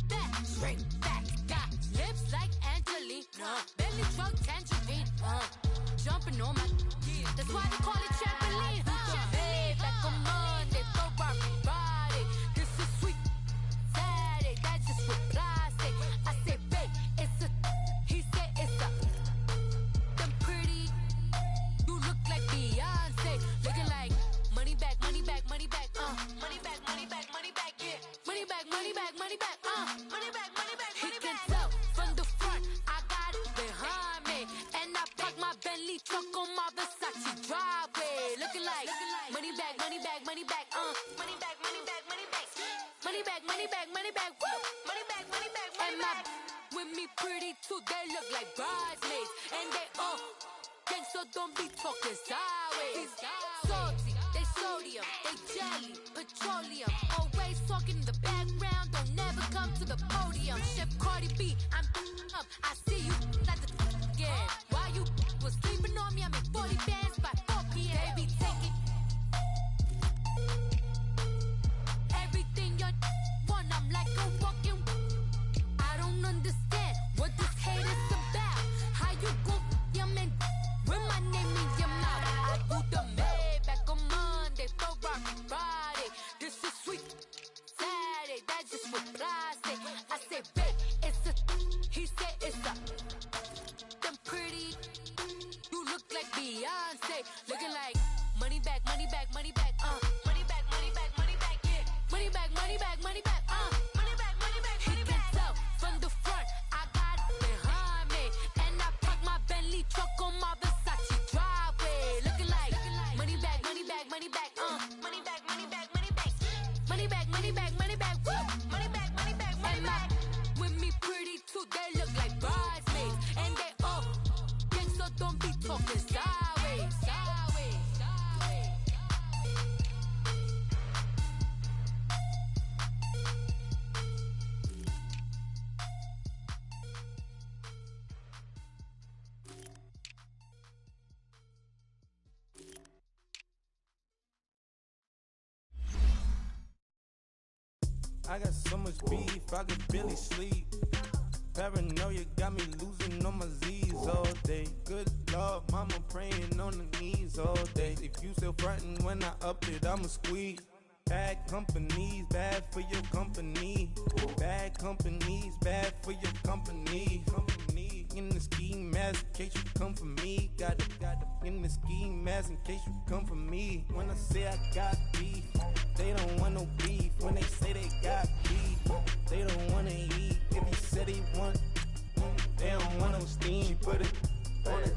back, straight back. Got lips like Angelina, belly truck tangerine. Jumping on my, that's why they call it trampoline. Back on Monday, Ferrari Friday. This is sweet Saturday, that's just what I say. I say, babe, it's a, he said it's a, them pretty. You look like Beyonce, looking like money bag, money bag, money bag, money bag, money bag, money bag, yeah. Money bag, money bag, money bag, money bag, money bag, money bag. He can tell from the front, I got it behind me, and I park my Bentley truck on my Versace driveway, looking like money bag, money bag, money bag, money bag, money bag, money bag, money bag, money bag, money bag, money bag, money bag, money bag. With me pretty too, they look like bridesmaids, and they all gang, so don't be talking sideways. Salty, they sodium, they jelly, petroleum. Always talking in the background, don't never come to the podium. Chef Cardi B, I'm up. I see you at the again. While you was sleeping on me, I make 40 bands by 4 p.m. Baby, take it. Everything you want, I'm like a walking. I don't understand what this hate is about. How you go, your man, with my name in your mouth. I do the Maybach on Monday. I got so much beef, I could barely sleep. Paranoia got me losing on my Z's all day. Good Lord, mama praying on the knees all day. If you still frontin' when I up it, I'ma squeeze. Bad companies, bad for your company. Bad companies, bad for your company. In the ski mask, in case you come for me. Got it in the ski mask, in case you come for me. When I say I got beef, they don't want no beef. When they say they got beef, they don't wanna eat. If you said they want, they don't want no steam. She put it on it.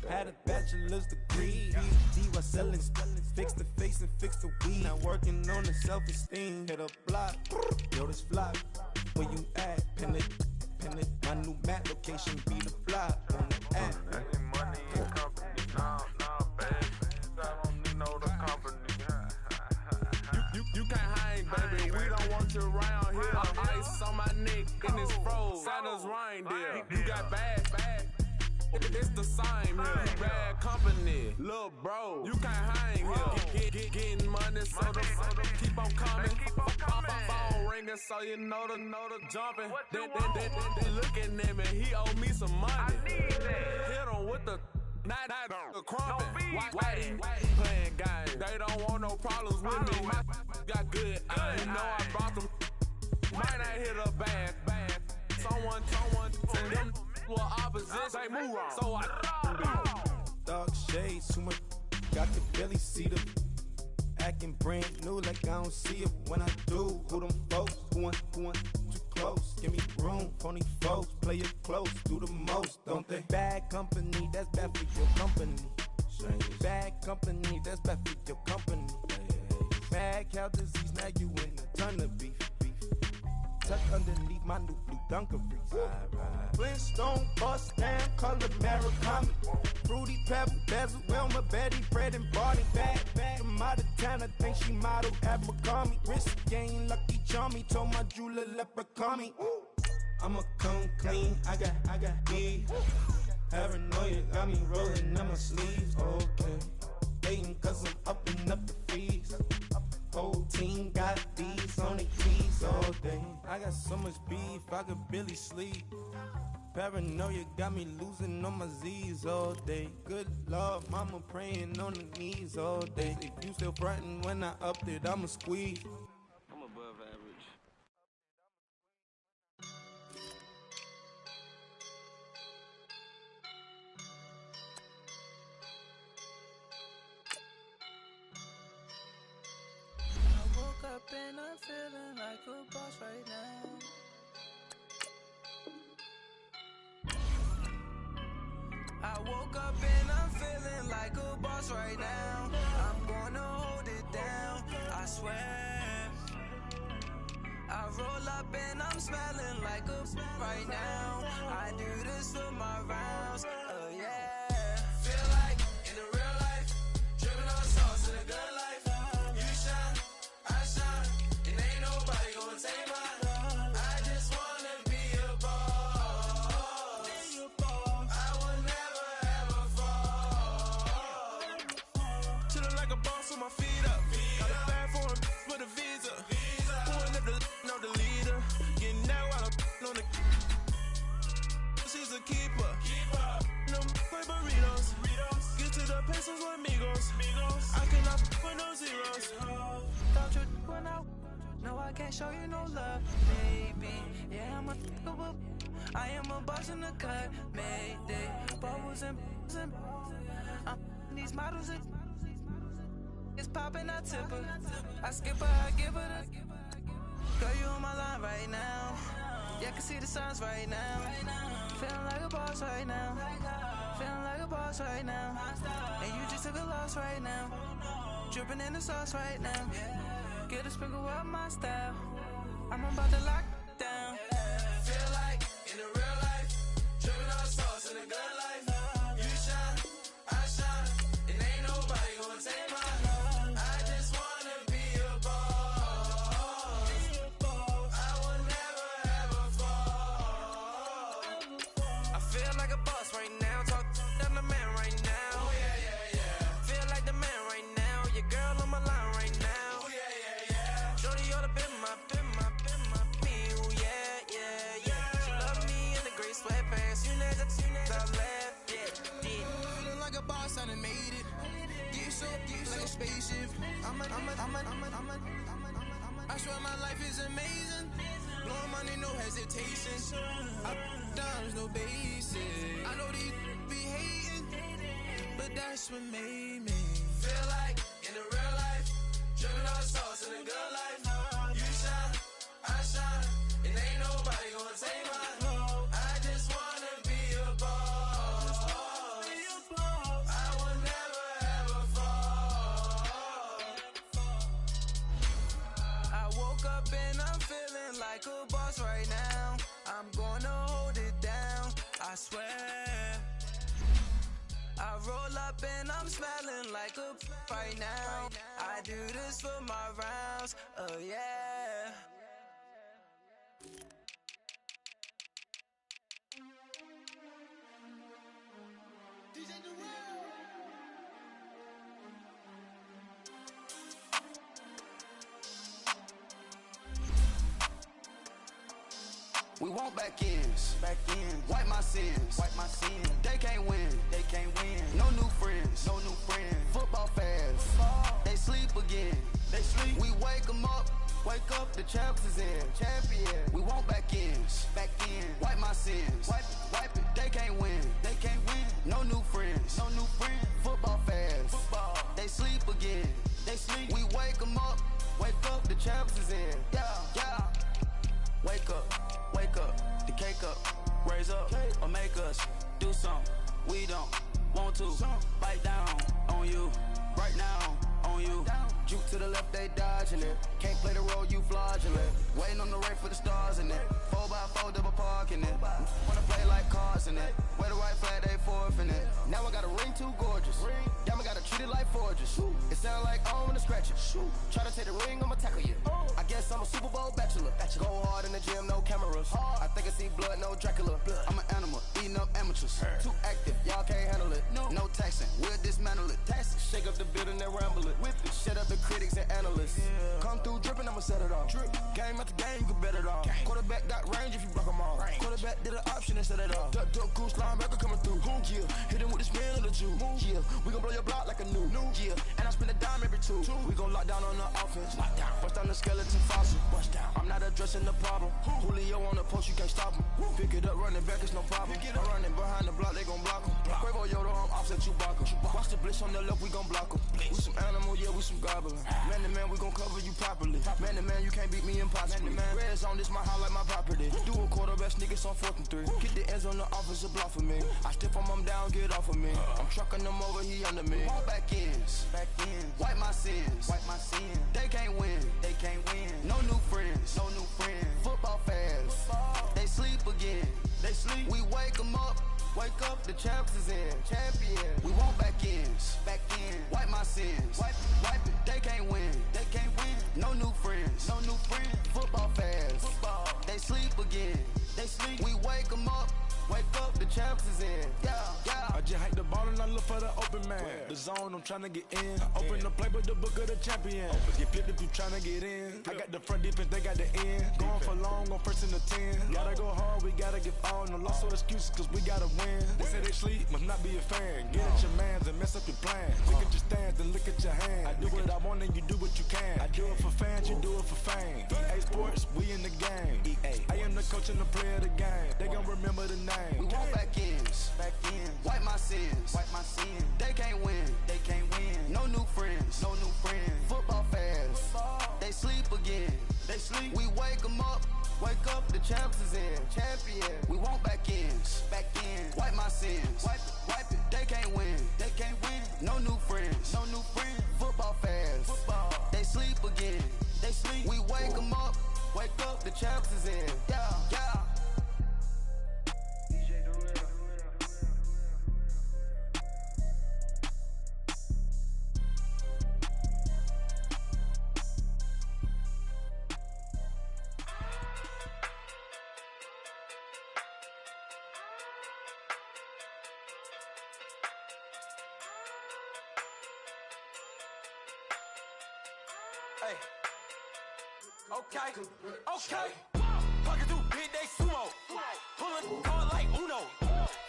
Had a bachelor's degree, PhD while selling, fix the face and fix the weed. Now working on the self-esteem. Hit a block, yo this flop. Where you at? Pin it. My new map location be the block on the app. Money and company, nah, baby. I don't need no the company. You can't hang, baby. We don't want you around here. Ice on my neck and it's froze. Santa's reindeer. You got bad. It's the same here. You bad company, little bro. You can't hang here. Getting money, so the keep on coming. Phone ringing, so you know the jumping. They looking at me. He owe me some money. Hit him with the not the crumping. Whitey playing games. They don't want no problems with me. Got good. I know I brought them. Might not hit a bad. Someone tell them. Well, opposition, they move wrong. So I Dark shades, too much. Got to barely see them. Acting brand new like I don't see it when I do. Who them folks? Who want too close? Give me room, phony folks. Play it close, do the most, don't they? Bad company, that's bad for your company. Bad company, that's bad for your company. Bad cow disease, now you in a ton of beef. Tuck underneath my new blue Dunkaroos. Flintstone, bust down, color Murakami. Fruity Pebble, Bezel, Wilma, Betty, Fred and Barney. Bad from out of town, I think she model at McCarmy. Wrist game, Lucky Charmy, told my jeweler leprechaun me. I'ma come clean, I got beef. Paranoia got me rolling in my sleeves, okay. Hating cause I'm upping up the fees. Whole team got these on the keys all day. I got so much beef, I could barely sleep. Paranoia got me losing on my Z's all day. Good Lord, mama praying on the knees all day. If you still frontin' when I up it, I'ma squeeze. I'm above average. Up and I'm feeling like a boss right now. I woke up and I'm feeling like a boss right now. I'm gonna hold it down, I swear. I roll up and I'm smelling like a right now. I do this for my rounds, oh yeah. Feel like in the real life, dripping on sauce in a good life. You shine, I shine, and ain't nobody gonna take mine. I just wanna be a boss. I will never ever fall. chillin' like a boss with my feet up. Got a bag for him with a visa. Pulling up the leader. Getting that while I'm on the. She's a keeper. No play burritos. Get to the pesos with amigos. I cannot with no zeros. Thought you went out. No, I can't show you no love, baby. Yeah, I'm a I am a boss in the cut, mayday. Bubbles and I'm these models. It's popping, I tip her. I skip her, I give her the. Girl, you on my line right now. Yeah, I can see the signs right now. Feeling like a boss right now. Feeling like a boss right now. And you just took a loss right now. Dripping in the sauce right now. Get a sprinkle up my style. I'm about to lock down. Feel like in the real life, dripping on sauce in a good life. You shine, I shine, and ain't nobody gonna take mine. I just wanna be a boss. I will never ever fall. I feel like a boss right now. Talk to the man right now. Oh yeah. Feel like the man right now. Your girl on my line right now. Oh yeah. Show made it. Get so like a spaceship. I swear my life is amazing. Blowing money, no hesitation. Up, downs, no basic. I know these be hating, but that's what made me feel like in the real life. Dripping all the sauce in the good life. You shine, I shine, and ain't nobody gonna take mine. I just wanna be a boss. I will never ever fall. I woke up and I'm feeling like a boss right now. I'm gonna hold it down, I swear. I roll up and I'm smelling like a right now. I do this for my rounds, oh yeah. We want back ends, wipe my sins, They can't win, No new friends, Football fans, they sleep again, We wake them up, the champs is in, We want back ends, wipe my sins, wipe it. They can't win, No new friends, Football fans, they sleep again, We wake them up, the champs is in, yeah. Wake up, the cake up, raise up, or make us do something we don't want to. Bite down on you, right now on you. Juke to the left, they dodging it. Can't play the role, you fraudulent. Waiting on the race for the stars in it. 4x4 double parking it. Wanna play like cars in it. Wear the right flag, they forfeiting it. Now I got a ring too gorgeous. Damn, I gotta treat it like forges. It sound like I wanna scratch it. Try to take the ring, I'ma tackle you. I guess I'm a Super Bowl bachelor. Go hard in the gym, no cameras. I think I see blood, no Dracula. I'm an animal, eating up amateurs. Too active, y'all can't handle it. No taxing, we'll dismantle it. Shake up the building and ramble it. Whip it, shut up the critics and analysts. Come through dripping, I'ma set it off. Game after game, you can bet it off. Quarterback got range if you block them all. Quarterback did an option and set it off. Duck goose, linebacker coming through. Yeah, hit him with the spin of the Jew. Yeah, we gon' blow your block like a new. Yeah, and I spend a dime every two. We gon' lock down on the offense. Bust down the skeleton fossil. I'm not addressing the problem. Julio on the post, you can't stop him. Pick it up, running back, it's no problem. I'm running behind the block, they gon' block him. Quavo Yoda, I'm offset Chewbacca. Watch the blitz on the left, we gon' block him. We some animal, yeah, we some goblin. Man to man, we gon' cover you properly. Man to man, you can't beat me impossibly. Red zone, this my house like my property. Do a quarterback sneakers on 4th and 3. Get the ends on the offensive block for me. I step on him down, get off of me. I'm trucking them over, he under me. Back ends, wipe my sins, They can't win, No new friends, Football fans, they sleep again, We wake them up, the champs is in, We want back ends, wipe my sins, wipe it. They can't win, No new friends, Football fans, they sleep again, We wake them up, the champs is in, yeah. I just hike the ball and I look for the open man. The zone, I'm tryna get in. Open the play, but the book of the champion. Get flipped if you tryna get in. I got the front defense, they got the end. Going for long on 1st and the 10. Gotta go hard, we gotta give all. No loss or excuses, cause we gotta win. They say they sleep, must not be a fan. Get at your mans and mess up your plan. Look at your stands and look at your hands. I do what I want and you do what you can. I do it for fans, you do it for fame. EA Sports, we in the game. I am the coach and the player of the game. They gon' remember the name. We want back ends, wipe my sins, They can't win, No new friends, Football fans, they sleep again, We wake them up, the champs is in, We want back ends, wipe my sins, wipe it. They can't win, No new friends, Football fans, they sleep again, We wake them up, the champs is in, yeah. Hey. Okay. Pocket through big day sumo. Pull a card like Uno.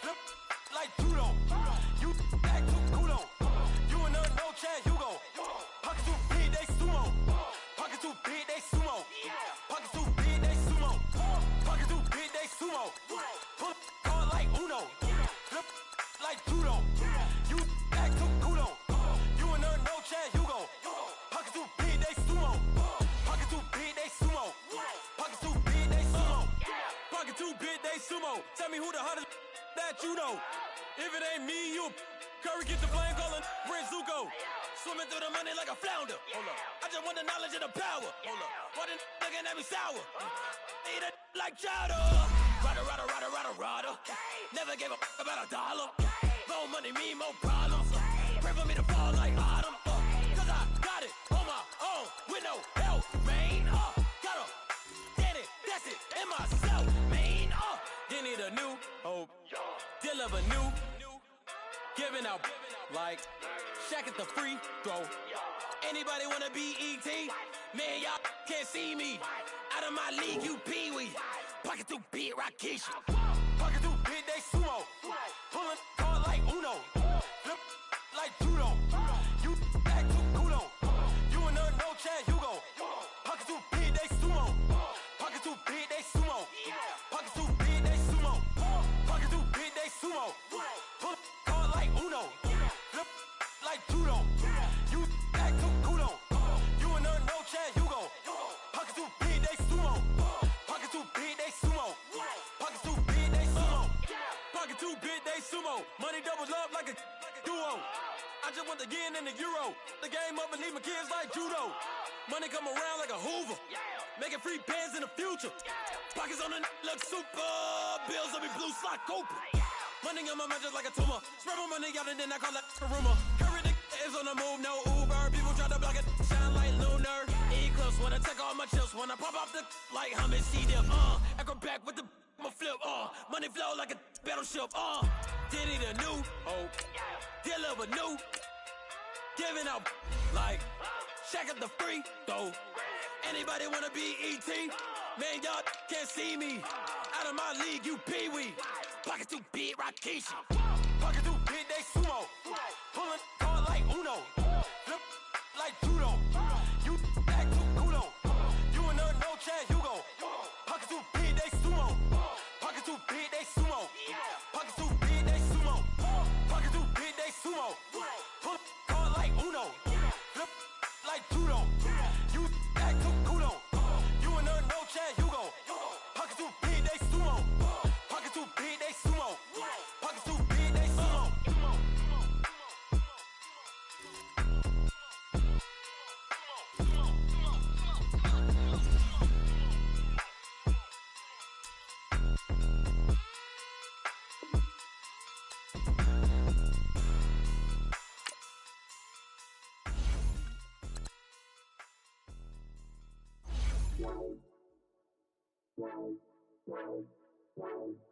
Flip like judo. You back to kudo. Tell me who the hottest that you know. If it ain't me, you Curry get the flame calling Prince Zuko. Swimming through the money like a flounder. Hold up. I just want the knowledge and the power. Hold up. Why the looking at me sour? Eat it like chowder. Rada. Never gave a about a dollar. More money, me, more problems. Pray for me to fall like autumn. Cause I got it on my own with no help, man. Got up, did it, that's it, in myself, man. You need a new hope. Deliver new. Giving out like Shaq at the free throw. Anybody wanna be E.T.? Man, y'all can't see me. Out of my league, you pee-wee. Pocket too big, Rakisha. Pocket too big, they sumo. Pulling card like Uno. Flip like judo. You act too kudo. You and her, no Chad Hugo. Pocket too big, they sumo. Pocket too big, they sumo. Pocket too big, they sumo. Pocket too big, they sumo. Pull card like Uno. Flip like judo. You act too kudo. You and her, no Chad Hugo. Pocket too big, they sumo. Pocket too big, they sumo. Pocket too big, they sumo. Pocket too big, they sumo. Money doubles up like a duo. I just want the yen and the euro. The game up and leave my kids like judo. Money come around like a Hoover. Making free bands in the future. Pockets on the look super. Bills on me blue slot Cooper. Money on my mind just like a tumor. Spread my money out and then I call it a rumor. Curry the is on the move, no Uber. People try to block it, shine like lunar. Eclipse when I take all my chips. When I pop off the like hummus, see them. Acrobat with the my flip. Money flow like a battleship. Diddy the new hope. Deliver new. Giving out like Shaq at the free throw. Anybody wanna be E.T.? Man, y'all can't see me. Out of my league, you pee-wee. Pocket too big, Rakisha. Pocket too big, they sumo. Pulling card like Uno. Flip like judo. You act too kudo. You and her, no Chad Hugo. Pocket too big, they sumo. Pocket too big, they sumo. Pocket too big, they sumo. Pocket too big, they sumo. Pull card like Uno. Flip like judo. You act too kudo. You and her, no Chad Hugo. Pocket too big, they sumo. Pocket too big, they sumo. Pocket too big, they sumo. Wow.